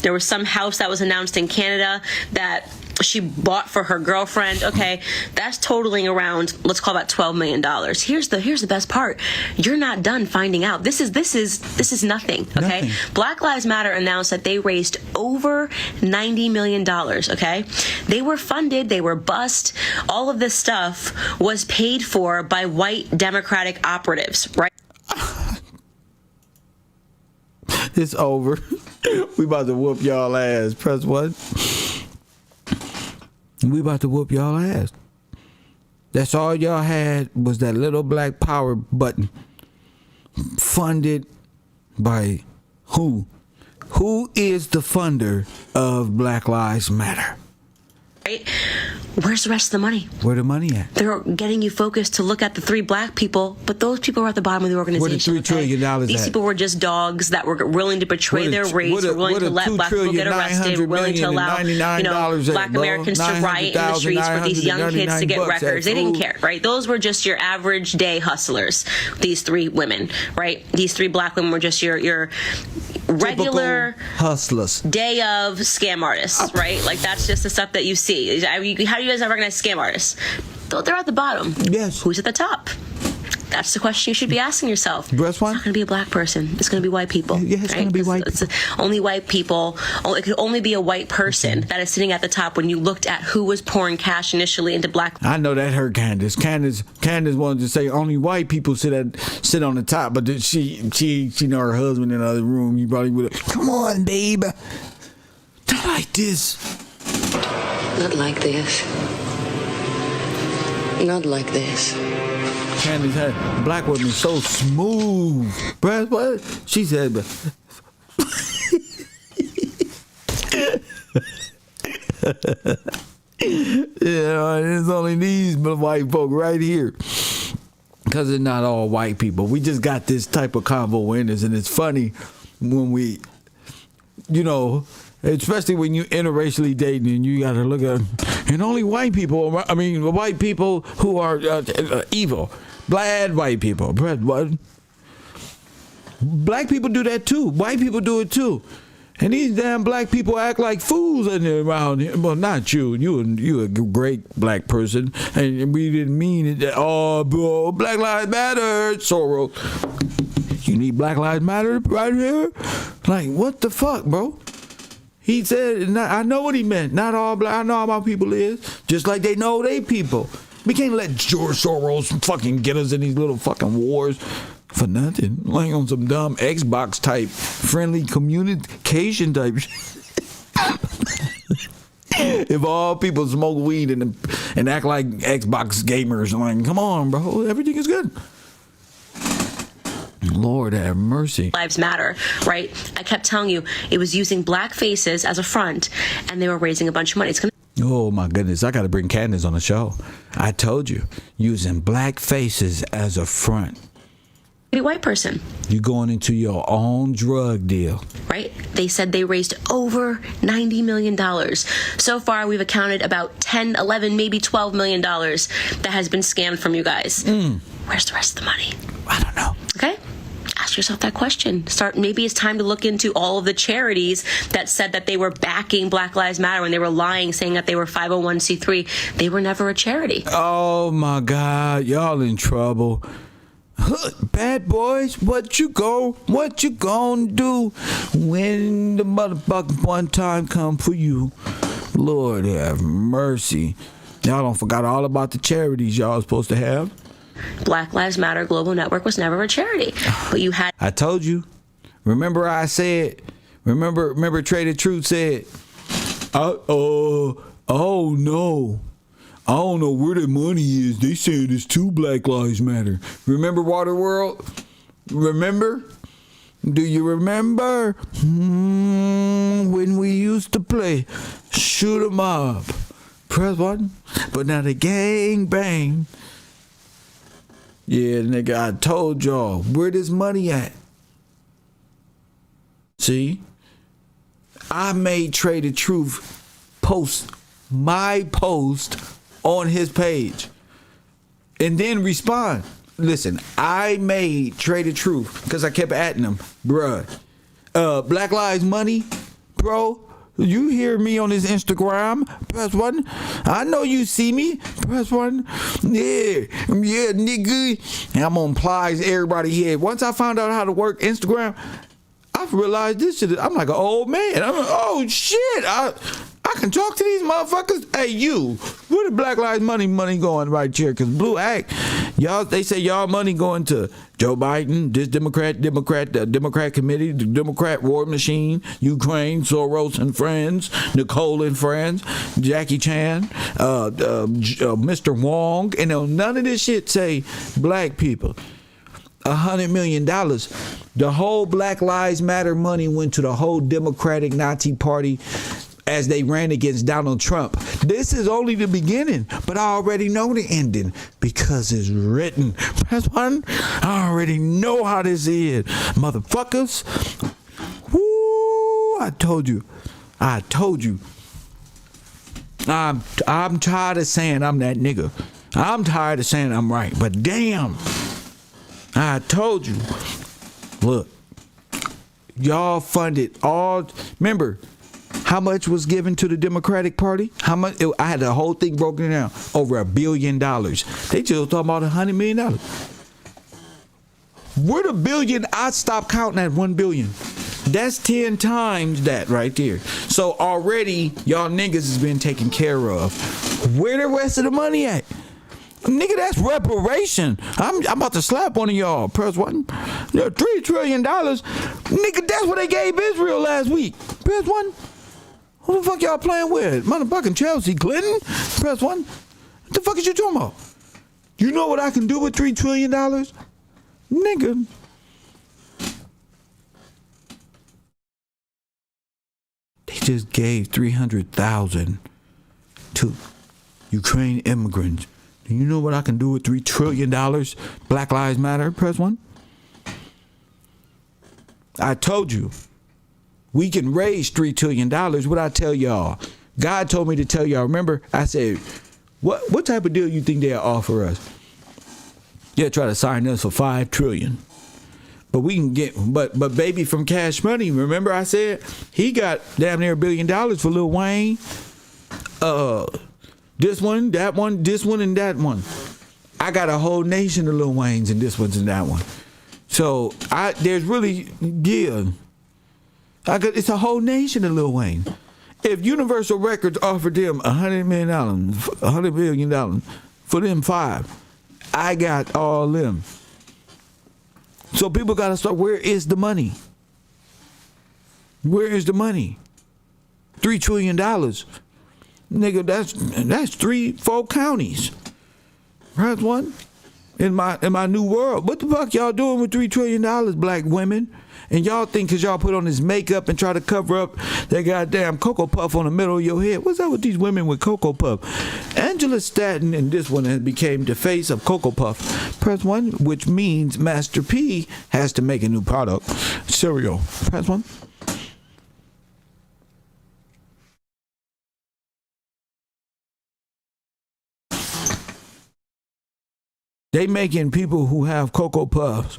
There was some house that was announced in Canada that she bought for her girlfriend. Okay, that's totaling around, let's call that $12 million. Here's the best part. You're not done finding out. This is nothing. Okay, Black Lives Matter announced that they raised over $90 million. Okay, they were funded, they were bussed. All of this stuff was paid for by white Democratic operatives, right? It's over. We about to whoop y'all ass. Press what? We about to whoop y'all ass. That's all y'all had was that little black power button. Funded by who? Who is the funder of Black Lives Matter? Right? Where's the rest of the money? Where the money at? They're getting you focused to look at the three black people, but those people are at the bottom of the organization. Where the $3 trillion These at? people were just dogs that were willing to betray their race, were willing to let black people get arrested, were willing to allow black Americans to riot in the streets for these young kids to get records. They didn't care, right? Those were just your average day hustlers. These three women, right? These three black women were just your regular hustlers, day of scam artists, right? Like that's just the stuff that you see. How do you guys recognize scam artists? They're at the bottom. Yes. Who's at the top? That's the question you should be asking yourself. It's not going to be a black person. It's going to be white people. Yeah, it's going to be white people. It's only white people. It could only be a white person that is sitting at the top when you looked at who was pouring cash initially into black. I know that hurt Candice. Candice wanted to say only white people sit on the top, but she know her husband in the other room. He probably would have, come on, babe. Not like this. Not like this. Not like this. Candice had black women so smooth. Bruh, what? She said, it's only these white folk right here. Because it's not all white people. We just got this type of convo in us, and it's funny when we, especially when you interracially dating and you got to look at, and only white people, white people who are evil. Bad white people. What? Black people do that too. White people do it too. And these damn black people act like fools around here. Well, not you. You a great black person. And we didn't mean it. Oh, bro, Black Lives Matter, Soro. You need Black Lives Matter right here? Like, what the fuck, bro? He said, I know what he meant. Not all black. I know how my people is. Just like they know they people. We can't let George Soros fucking get us in these little fucking wars for nothing. Like on some dumb Xbox type, friendly communication type. If all people smoke weed and act like Xbox gamers, I'm like, come on, bro, everything is good. Lord have mercy. Lives Matter, right? I kept telling you it was using black faces as a front, and they were raising a bunch of money. It's going to Oh my goodness, I got to bring Candice on the show. I told you, using black faces as a front. be a white person. You going into your own drug deal. Right? They said they raised over $90 million. So far, we've accounted about 10, 11, maybe $12 million that has been scammed from you guys. Where's the rest of the money? I don't know. Okay? Ask yourself that question. Maybe it's time to look into all of the charities that said that they were backing Black Lives Matter when they were lying, saying that they were 501c3. They were never a charity. Oh my God, y'all in trouble. Bad boys, what you gonna do when the motherfucking one time come for you? Lord have mercy. Y'all don't forgot all about the charities y'all supposed to have. Black Lives Matter Global Network was never a charity, but you had. I told you. Remember I said. Remember Trader Truth said. Oh no. I don't know where the money is. They said it's two Black Lives Matter. Remember Waterworld? Remember? Do you remember? When we used to play shoot 'em up. Press button. But now the gang bang. Yeah, nigga, I told y'all. Where this money at? See? I made Trader Truth post my post on his page and then respond. Listen, I made Trader Truth because I kept atting him, bruh. Black Lives Money, bro. You hear me on his Instagram? Press one. I know you see me. Press one. Yeah, nigga. And I'm gonna plies everybody here. Once I found out how to work Instagram, I realized this shit. I'm like an old man. I'm like, oh shit. I can talk to these motherfuckers. Hey, you, where the Black Lives money going right here? Because Blue Act, y'all, they say y'all money going to Joe Biden, this Democrat committee, the Democrat war machine, Ukraine, Soros and friends, Nicole and friends, Jackie Chan, Mr. Wong, and none of this shit say black people. $100 million. The whole Black Lives Matter money went to the whole Democratic Nazi Party as they ran against Donald Trump. This is only the beginning, but I already know the ending because it's written. Press one. I already know how this is, motherfuckers. Woo! I told you. I'm tired of saying I'm that nigga. I'm tired of saying I'm right, but damn, I told you. Look, y'all funded all. Remember how much was given to the Democratic Party? How much? I had the whole thing broken down. Over $1 billion. They just talking about $100 million. Where the billion? I stopped counting at 1 billion. That's 10 times that right there. So already y'all niggas has been taken care of. Where the rest of the money at? Nigga, that's reparation. I'm about to slap one of y'all. Press one. $3 trillion. Nigga, that's what they gave Israel last week. Press one. Who the fuck y'all playing with? Motherfucking Chelsea Clinton? Press one. What the fuck is you talking about? You know what I can do with $3 trillion? Nigga. They just gave 300,000 to Ukraine immigrants. Do you know what I can do with $3 trillion? Black Lives Matter? Press one. I told you. We can raise $3 trillion. What I tell y'all? God told me to tell y'all. Remember, I said, what type of deal you think they'll offer us? They'll try to sign us for $5 trillion. But we can get, but baby from Cash Money, remember I said he got damn near $1 billion for Lil Wayne. This one, that one, this one, and that one. I got a whole nation of Lil Waynes and this one's and that one. So there's really, yeah. It's a whole nation of Lil Wayne. If Universal Records offered them $100 million for them 5, I got all them. So people got to start, where is the money? Where is the money? $3 trillion. Nigga, that's 3-4 counties. Press one. in my new world. What the fuck y'all doing with $3 trillion, black women? And y'all think because y'all put on this makeup and try to cover up that goddamn Cocoa Puff on the middle of your head. What's up with these women with Cocoa Puff? Angela Stanton in this one became the face of Cocoa Puff. Press 1, which means Master P has to make a new product. Cereal. Press 1. They making people who have Cocoa Puffs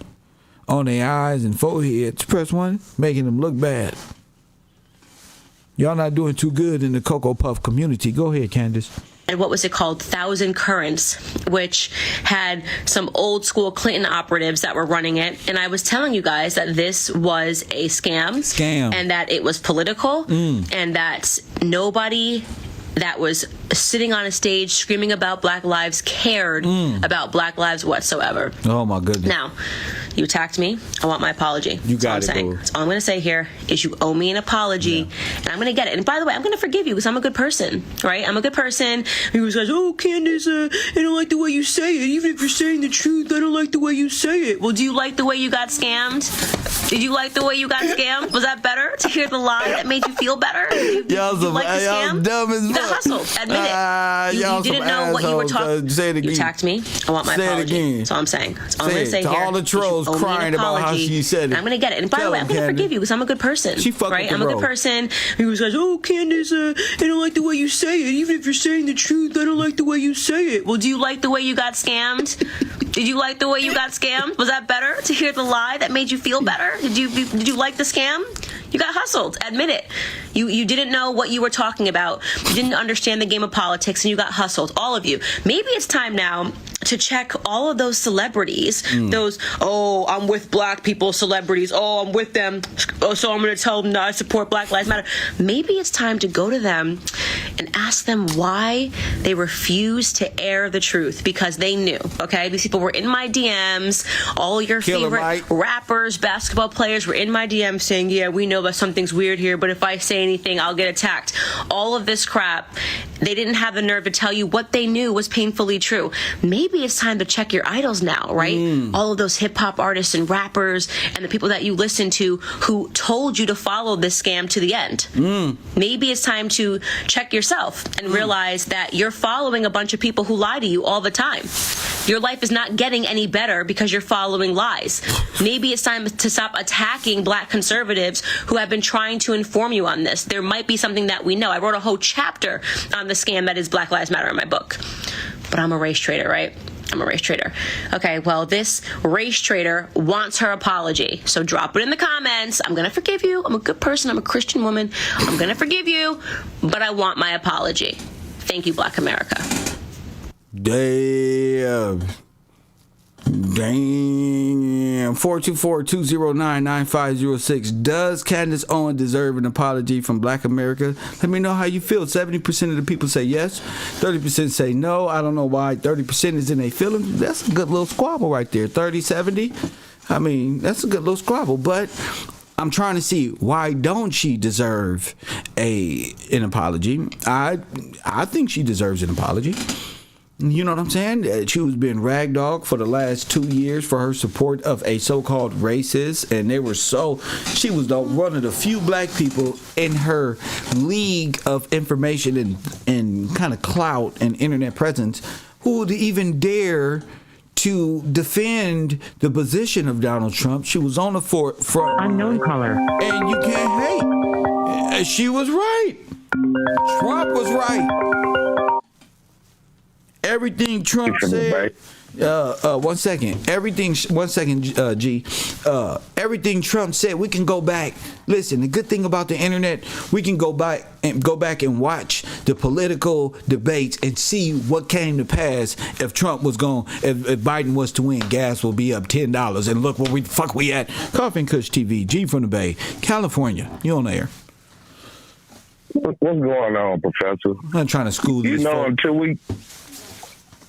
on their eyes and foreheads, press 1, making them look bad. Y'all not doing too good in the Cocoa Puff community. Go ahead, Candice. And what was it called? Thousand Currents, which had some old school Clinton operatives that were running it. And I was telling you guys that this was a scam. And that it was political. And that nobody that was sitting on a stage screaming about Black lives cared about Black lives whatsoever. Oh, my goodness. Now, you attacked me. I want my apology. You got it, boo. That's all I'm going to say here is you owe me an apology, and I'm going to get it. And by the way, I'm going to forgive you because I'm a good person, right? I'm a good person. He was like, oh, Candice, I don't like the way you say it. Even if you're saying the truth, I don't like the way you say it. Well, do you like the way you got scammed? Did you like the way you got scammed? Was that better to hear the lie that made you feel better? Did you like the scam? Dumb as you got hustled. Admit it. You didn't know what you were talking. Say it again. You attacked me. I want my apology. Say it again. That's all I'm saying. That's all I'm going to say to here. all the trolls crying about how she said it. And I'm going to get it. And by the way, I'm going to forgive you because I'm a good person. She fucked right? with the I'm a good person. He was like, oh, Candice, I don't like the way you say it. Even if you're saying the truth, I don't like the way you say it. Well, do you like the way you got scammed? Did you like the way you got scammed? Was that better to hear the lie that made you feel better? Did you like the scam? You got hustled. Admit it. You didn't know what you were talking about. You didn't understand the game of politics, and you got hustled. All of you. Maybe it's time now to check all of those celebrities. Those, oh, I'm with Black people celebrities. Oh, I'm with them. Oh, so I'm going to tell them that I support Black Lives Matter. Maybe it's time to go to them and ask them why they refused to air the truth, because they knew. Okay, these people were in my DMs. All your favorite rappers, basketball players were in my DMs saying, yeah, we know that something's weird here, but if I say anything, I'll get attacked. All of this crap. They didn't have the nerve to tell you what they knew was painfully true. Maybe it's time to check your idols now, right? All of those hip hop artists and rappers and the people that you listen to who told you to follow this scam to the end. Maybe it's time to check yourself and realize that you're following a bunch of people who lie to you all the time. Your life is not getting any better because you're following lies. Maybe it's time to stop attacking Black conservatives who have been trying to inform you on this. There might be something that we know. I wrote a whole chapter on the scam that is Black Lives Matter in my book. But I'm a race trader, right? I'm a race trader. Okay, well, this race trader wants her apology. So drop it in the comments. I'm going to forgive you. I'm a good person. I'm a Christian woman. I'm going to forgive you, but I want my apology. Thank you, Black America. Damn. 424-209-9506. Does Candice Owens deserve an apology from Black America? Let me know how you feel. 70% of the people say yes. 30% say no. I don't know why 30% is in their feelings. That's a good little squabble right there. 30-70. I mean, that's a good little squabble. But I'm trying to see, why don't she deserve an apology? I think she deserves an apology. You know what I'm saying? She was being ragdolled for the last 2 years for her support of a so-called racist, and she was one of the few Black people in her league of information and kind of clout and internet presence who would even dare to defend the position of Donald Trump. She was on the front. Unknown caller. And you can't hate. She was right. Trump was right. Everything Trump said. One second, G. Everything Trump said, we can go back. Listen, the good thing about the internet, we can go back and watch the political debates and see what came to pass if Trump was if Biden was to win. Gas will be up $10, and look where we at. Coffee and Kush TV, G from the Bay, California. You on the air? What's going on, Professor? I'm trying to school these.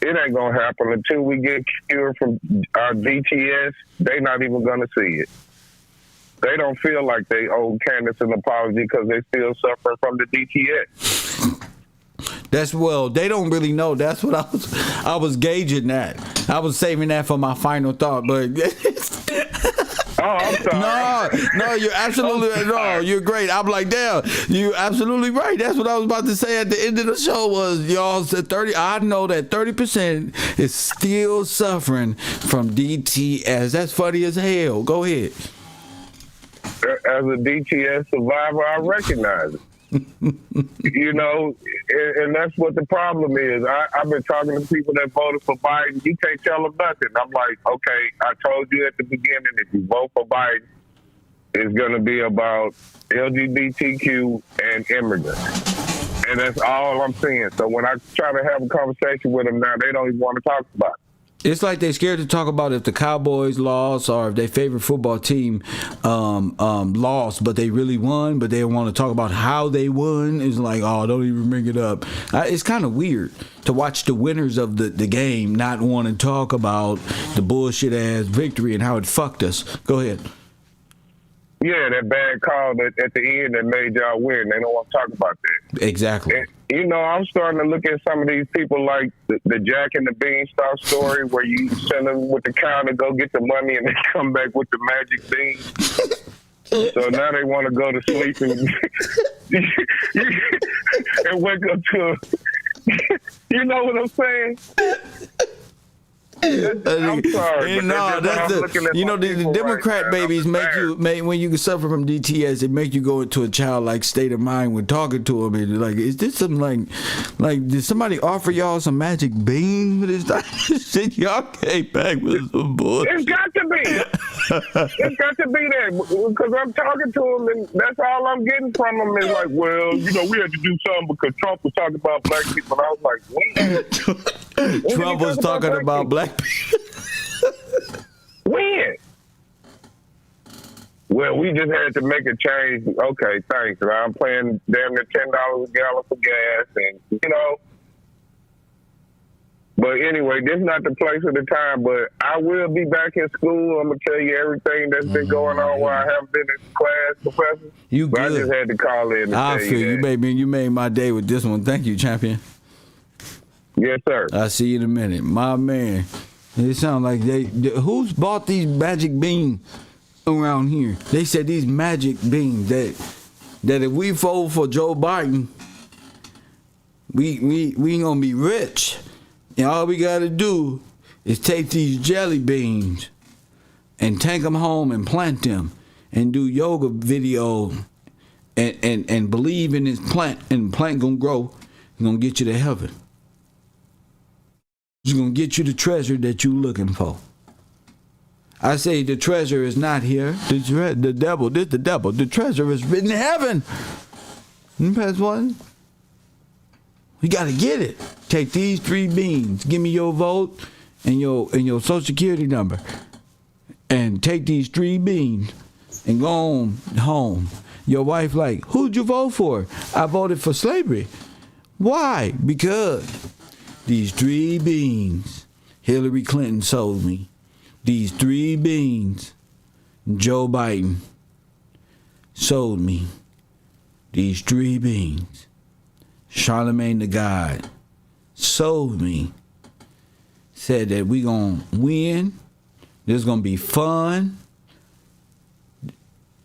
It ain't gonna happen until we get cured from our DTS. They not even gonna see it. They don't feel like they owe Candice an apology because they still suffering from the DTS. They don't really know. That's what I was gauging that. I was saving that for my final thought, but Oh, I'm sorry. no, you're absolutely no, you're great. I'm like, damn, you're absolutely right. That's what I was about to say at the end of the show was y'all said 30. I know that 30% is still suffering from DTS. That's funny as hell. Go ahead. As a DTS survivor, I recognize it. You know, and that's what the problem is. I've been talking to people that voted for Biden. You can't tell them nothing. I'm like, okay, I told you at the beginning, if you vote for Biden, it's going to be about LGBTQ and immigrants. And that's all I'm saying. So when I try to have a conversation with them now, they don't even want to talk about it. It's like they're scared to talk about if the Cowboys lost or if their favorite football team lost, but they really won, but they don't want to talk about how they won. It's like, oh, don't even bring it up. It's kind of weird to watch the winners of the game not want to talk about the bullshit-ass victory and how it fucked us. Go ahead. Yeah, that bad call at the end that made y'all win. They don't want to talk about that. Exactly. And, you know, I'm starting to look at some of these people like the Jack and the Beanstalk story where you send them with the cow to go get the money and they come back with the magic bean. So now they want to go to sleep and wake up to, you know what I'm saying? I'm sorry. No, that's the Democrat babies make when you suffer from DTS, it make you go into a childlike state of mind when talking to them. And like, is this some like did somebody offer y'all some magic bean for this time? Shit, y'all came back with some bullshit. It's got to be. It's got to be that because I'm talking to them and that's all I'm getting from them is like, well, you know, we had to do something because Trump was talking about black people. And I was like, when? Trump was talking about black people. When? Well, we just had to make a change. Okay, thanks. I'm paying damn near $10 a gallon for gas, and you know. But anyway, this is not the place or the time. But I will be back in school. I'm gonna tell you everything that's been going on while I haven't been in class, Professor. You but good? I just had to call in. I tell feel you, you made my day with this one. Thank you, champion. Yes, sir. I'll see you in a minute, my man. It sounds like who's bought these magic beans around here? They said these magic beans that if we vote for Joe Biden, we gonna be rich, and all we gotta do is take these jelly beans and take them home and plant them and do yoga video and believe in this plant, and the plant gonna grow and gonna get you to heaven. It's going to get you the treasure that you're looking for. I say the treasure is not here. The devil. The treasure is in heaven. Press one. You got to get it. Take these 3 beans. Give me your vote and your social security number. And take these 3 beans and go on home. Your wife like, who'd you vote for? I voted for slavery. Why? Because these 3 beans Hillary Clinton sold me. These 3 beans Joe Biden sold me. These 3 beans Charlemagne the God sold me. Said that we gonna win. There's gonna be fun.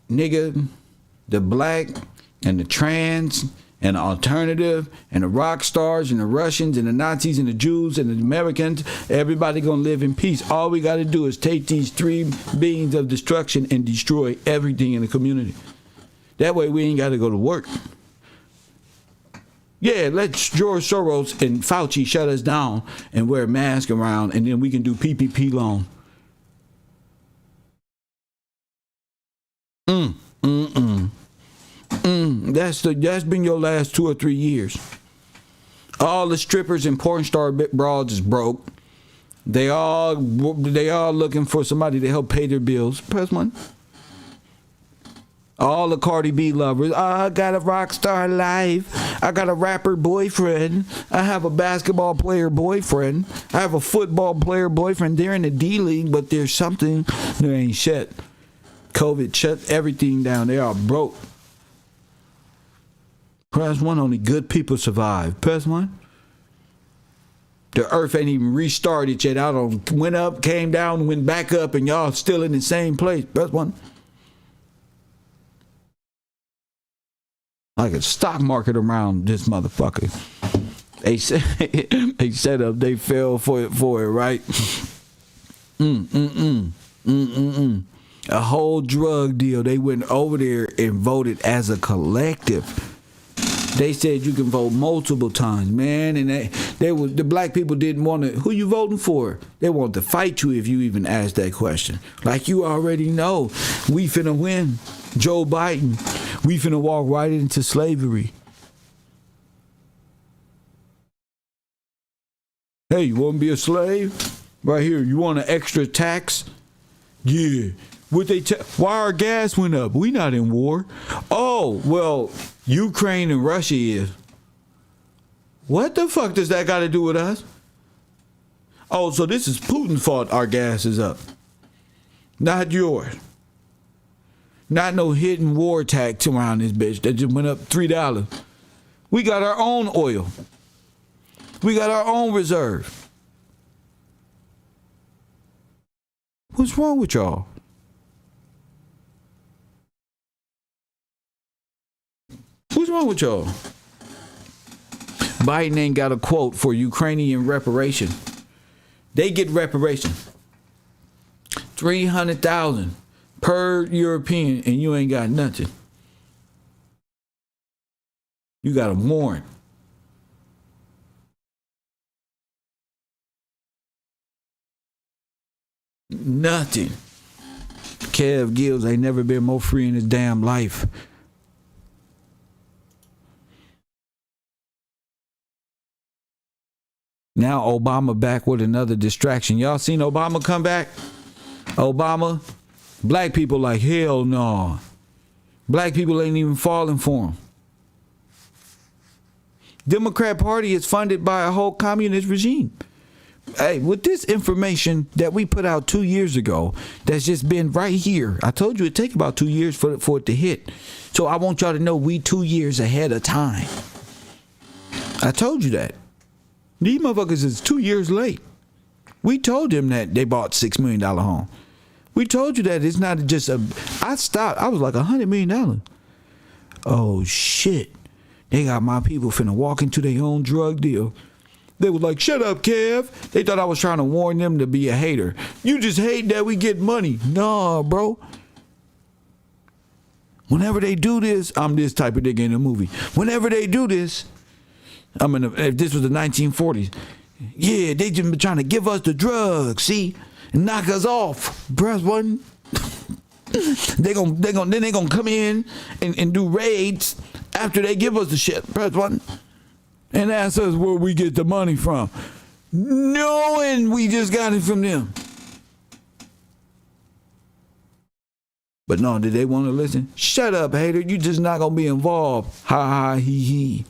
Nigga, the black and the trans and the alternative, and the rock stars, and the Russians, and the Nazis, and the Jews, and the Americans, everybody gonna live in peace. All we gotta do is take these 3 beings of destruction and destroy everything in the community. That way we ain't gotta go to work. Yeah, let George Soros and Fauci shut us down and wear a mask around, and then we can do PPP loan. That's been your last 2 or 3 years. All the strippers and porn star broads is broke. They all looking for somebody to help pay their bills. Press one. All the Cardi B lovers. I got a rock star life. I got a rapper boyfriend. I have a basketball player boyfriend. I have a football player boyfriend. They're in the D League, but there's something. There ain't shit. COVID shut everything down. They are broke. Press 1, only good people survive. Press 1. The earth ain't even restarted yet. I don't went up, came down, went back up, and y'all still in the same place. Press 1. Like a stock market around this motherfucker. They set up, they fell for it, right? A whole drug deal. They went over there and voted as a collective. They said you can vote multiple times, man, and the black people didn't want to. Who you voting for? They wanted to fight you if you even asked that question. Like you already know, we finna win. Joe Biden, we finna walk right into slavery. Hey, you want to be a slave? Right here, you want an extra tax? Yeah. Why our gas went up? We not in war. Oh, well, Ukraine and Russia is. What the fuck does that got to do with us? Oh, so this is Putin's fault our gas is up. Not yours. Not no hidden war tax around this bitch that just went up $3. We got our own oil. We got our own reserve. What's wrong with y'all? What's wrong with y'all? Biden ain't got a quote for Ukrainian reparation. They get reparation. 300,000 per European, and you ain't got nothing. You got a warrant. Nothing. Kev Gibbs ain't never been more free in his damn life. Now Obama back with another distraction. Y'all seen Obama come back? Obama, black people like hell no. Black people ain't even falling for him. Democrat Party is funded by a whole communist regime. Hey, with this information that we put out 2 years ago, that's just been right here. I told you it'd take about 2 years for it to hit. So I want y'all to know we 2 years ahead of time. I told you that. These motherfuckers is 2 years late. We told them that they bought $6 million home. We told you that it's not just I was like $100 million. Oh shit. They got my people finna walk into their own drug deal. They was like, shut up, Kev. They thought I was trying to warn them to be a hater. You just hate that we get money. Nah, bro. Whenever they do this, I'm this type of nigga in a movie. Whenever they do this, if this was the 1940s, yeah, they just been trying to give us the drugs, see, and knock us off. Press one. they gonna come in and do raids after they give us the shit. Press one. And ask us where we get the money from, knowing we just got it from them. But no, did they want to listen? Shut up, hater. You just not gonna be involved. Ha ha he he.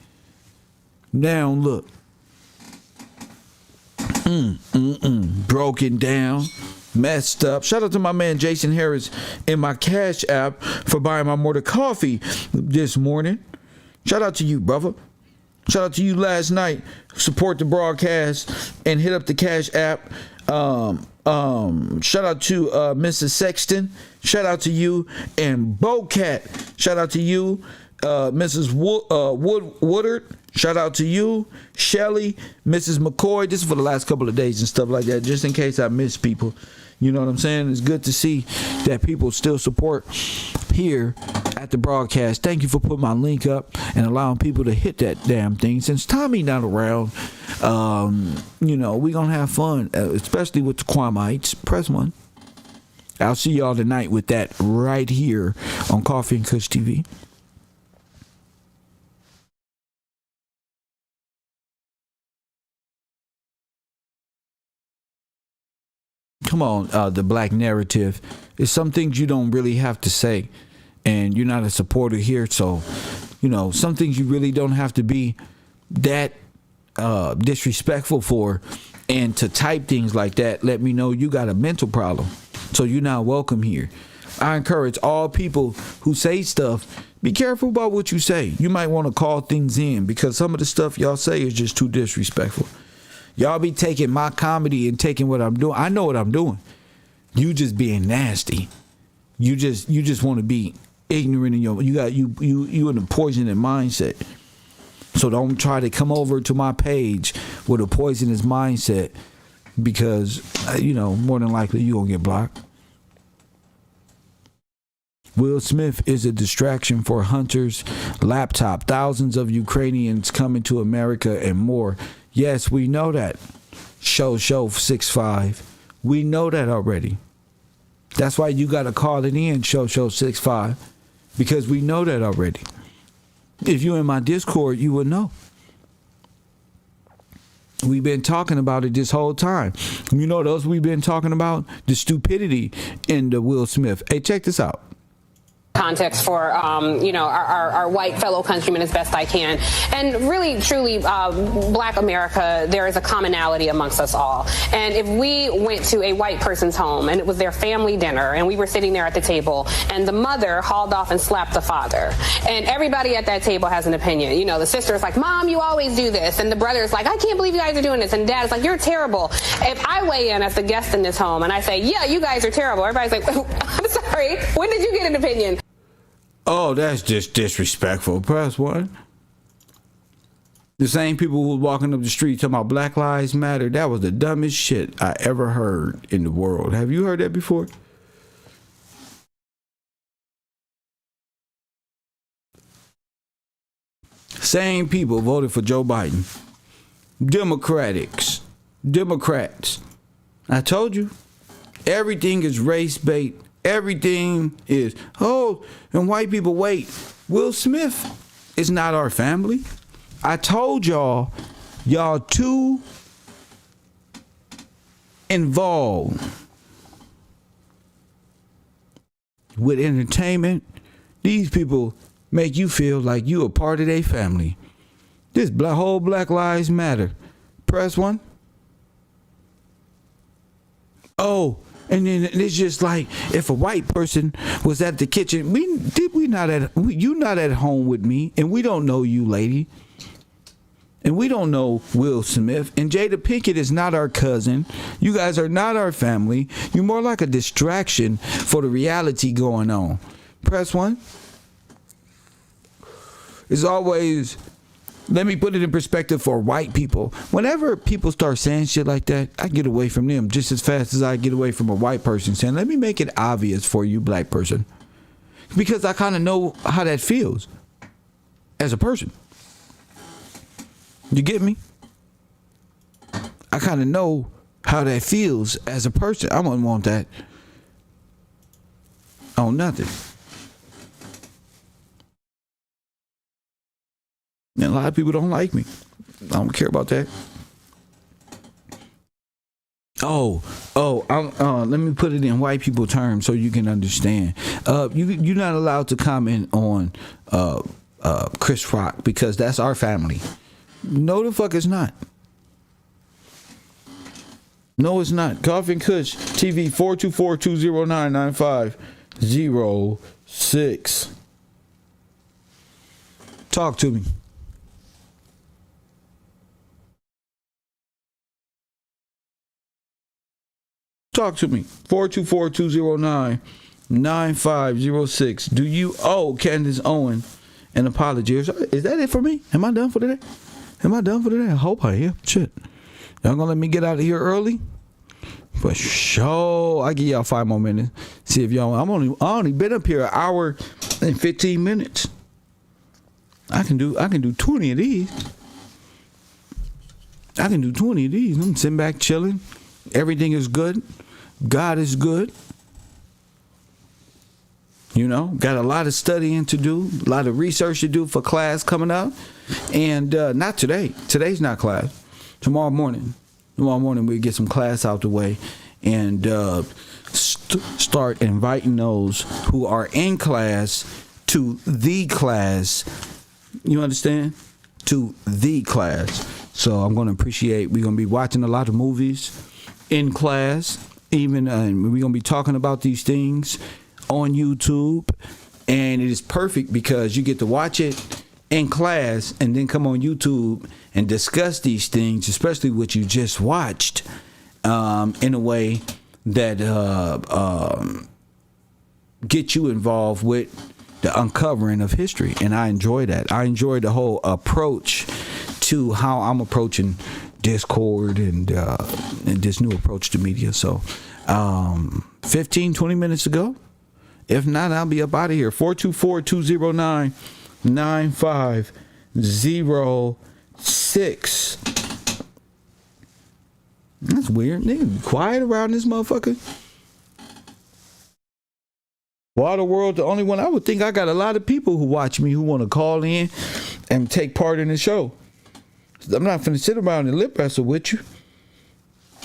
Now look. Broken down, messed up. Shout out to my man Jason Harris in my Cash App for buying my mortar coffee this morning. Shout out to you, brother. Shout out to you last night. Support the broadcast and hit up the Cash App. Shout out to Mrs. Sexton. Shout out to you and Bocat. Shout out to you, Mrs. Woodard. Shout out to you, Shelly, Mrs. McCoy. This is for the last couple of days and stuff like that, just in case I miss people. You know what I'm saying? It's good to see that people still support here at the broadcast. Thank you for putting my link up and allowing people to hit that damn thing. Since Tommy not around, we're going to have fun, especially with the Kwamites. Press one. I'll see y'all tonight with that right here on Coffee and Kush TV. Come on, the black narrative. There's some things you don't really have to say, and you're not a supporter here, so some things you really don't have to be that disrespectful for. And to type things like that, let me know you got a mental problem, so you're not welcome here. I encourage all people who say stuff, Be careful about what you say. You might want to call things in because some of the stuff y'all say is just too disrespectful. Y'all be taking my comedy and taking what I'm doing. I know what I'm doing. You just being nasty. You just want to be ignorant in you in a poisonous mindset. So don't try to come over to my page with a poisonous mindset because more than likely you gonna get blocked. Will Smith is a distraction for Hunter's laptop. Thousands of Ukrainians coming to America and more. Yes, we know that. Show 65. We know that already. That's why you got to call it in, show 65, because we know that already. If you in my Discord, you would know. We've been talking about it this whole time. You know those we've been talking about? The stupidity in the Will Smith. Hey, check this out. Context for our white fellow countrymen as best I can, and really truly Black America, there is a commonality amongst us all. And if we went to a white person's home and it was their family dinner and we were sitting there at the table and the mother hauled off and slapped the father, and everybody at that table has an opinion. The sister's like, Mom, you always do this, and the brother's like, I can't believe you guys are doing this, and Dad's like, you're terrible. If I weigh in as the guest in this home and I say, yeah, you guys are terrible, everybody's like, I'm sorry, when did you get an opinion? Oh, that's just disrespectful. Press 1. The same people who was walking up the street talking about Black Lives Matter, that was the dumbest shit I ever heard in the world. Have you heard that before? Same people voted for Joe Biden. Democrats. I told you. Everything is race bait. Everything is, and white people, wait, Will Smith is not our family. I told y'all too involved with entertainment. These people make you feel like you a part of their family. This whole Black Lives Matter. Press 1. And then it's just like if a white person was at the kitchen, you not at home with me, and we don't know you, lady, and we don't know Will Smith, and Jada Pinkett is not our cousin. You guys are not our family. You're more like a distraction for the reality going on. Press 1. It's always. Let me put it in perspective for white people. Whenever people start saying shit like that, I get away from them just as fast as I get away from a white person saying, let me make it obvious for you, black person. Because I kind of know how that feels as a person. You get me? I kind of know how that feels as a person. I wouldn't want that on nothing. And a lot of people don't like me. I don't care about that. Let me put it in white people terms so you can understand. You're not allowed to comment on Chris Rock because that's our family. No, the fuck it's not. No, it's not. Coffin Kush TV 424-209-9506. Talk to me. Talk to me. 424-209-9506. Do you owe Candice Owens an apology? Is that it for me? Am I done for today? I hope I am. Shit. Y'all gonna let me get out of here early? For sure. I give y'all 5 more minutes. See if y'all. I only been up here an hour and 15 minutes. I can do 20 of these. I'm sitting back chilling. Everything is good. God is good. Got a lot of studying to do, a lot of research to do for class coming up. And not today. Today's not class. Tomorrow morning we'll get some class out the way and start inviting those who are in class to the class. You understand? To the class. So I'm going to appreciate, we're going to be watching a lot of movies in class, even we're going to be talking about these things on YouTube And it is perfect because you get to watch it in class and then come on YouTube and discuss these things, especially what you just watched, in a way that get you involved with the uncovering of history. And I enjoy that. I enjoy the whole approach to how I'm approaching Discord and this new approach to media. So 15, 20 minutes ago. If not, I'll be up out of here. 424-209-9506. That's weird. Nigga, quiet around this motherfucker. Water World, the only one. I would think I got a lot of people who watch me who want to call in and take part in the show. I'm not finna sit around and lip wrestle with you.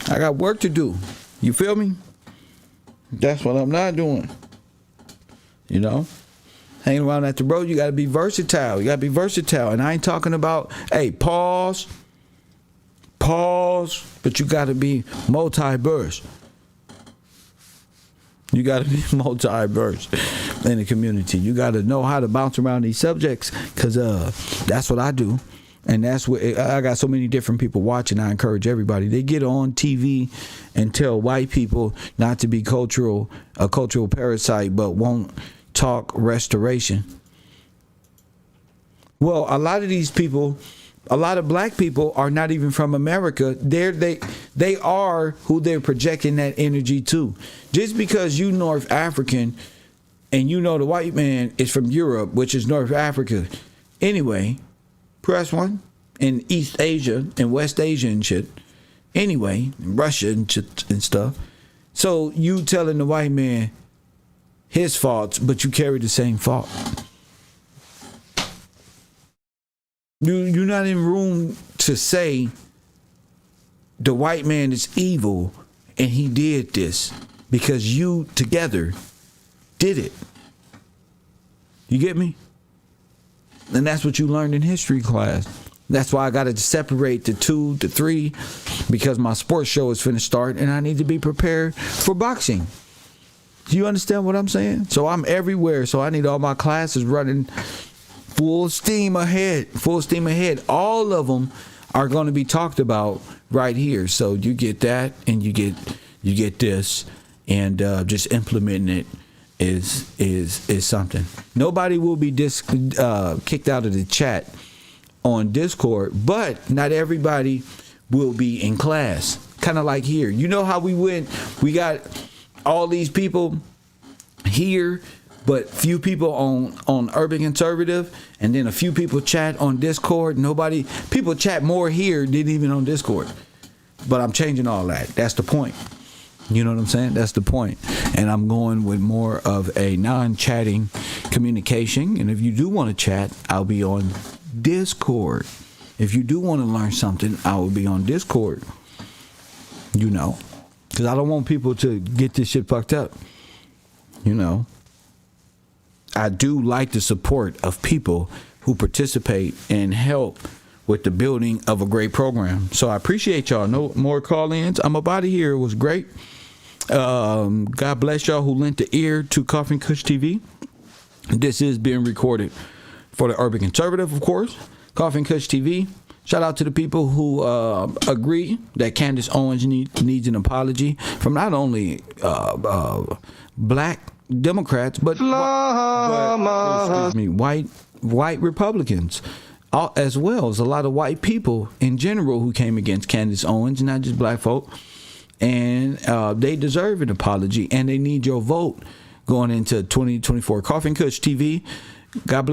I got work to do. You feel me? That's what I'm not doing. You know? Hanging around at the road, you gotta be versatile. You gotta be versatile. And I ain't talking about, hey, pause, but you gotta be multi-verse. You got to be multi-verse in the community. You got to know how to bounce around these subjects, because that's what I do. And that's what I got so many different people watching. I encourage everybody. They get on TV and tell white people not to be a cultural parasite, but won't talk restoration. Well, a lot of these people, a lot of black people are not even from America. They are who they're projecting that energy to. Just because you North African and you know the white man is from Europe, which is North Africa. Anyway, press one. In East Asia and West Asia and shit. Anyway, Russia and shit and stuff. So you telling the white man his faults, but you carry the same fault. You're not in room to say the white man is evil and he did this, because you together did it. You get me? And that's what you learned in history class. That's why I got to separate the 2 to 3, because my sports show is finna start and I need to be prepared for boxing. Do you understand what I'm saying? So I'm everywhere. So I need all my classes running full steam ahead. Full steam ahead. All of them are going to be talked about right here. So you get that and you get this, and just implementing it is something. Nobody will be kicked out of the chat on Discord, but not everybody will be in class. Kind of like here. You know how we got all these people here, but few people on Urban Conservative, and then a few people chat on Discord. People chat more here than even on Discord. But I'm changing all that. That's the point. You know what I'm saying? That's the point. And I'm going with more of a non-chatting communication. And if you do want to chat, I'll be on Discord. If you do want to learn something, I will be on Discord. You know, because I don't want people to get this shit fucked up. You know, I do like the support of people who participate and help with the building of a great program. So I appreciate y'all. No more call-ins. I'm about to hear. It was great. God bless y'all who lent the ear to Coffee and Kush TV. This is being recorded for the Urban Conservative, of course. Coffee and Kush TV. Shout out to the people who agree that Candice Owens needs an apology from not only black Democrats, but white Republicans, as well as a lot of white people in general who came against Candice Owens, not just black folk. And they deserve an apology, and they need your vote going into 2024. Coffee and Kush TV. God bless.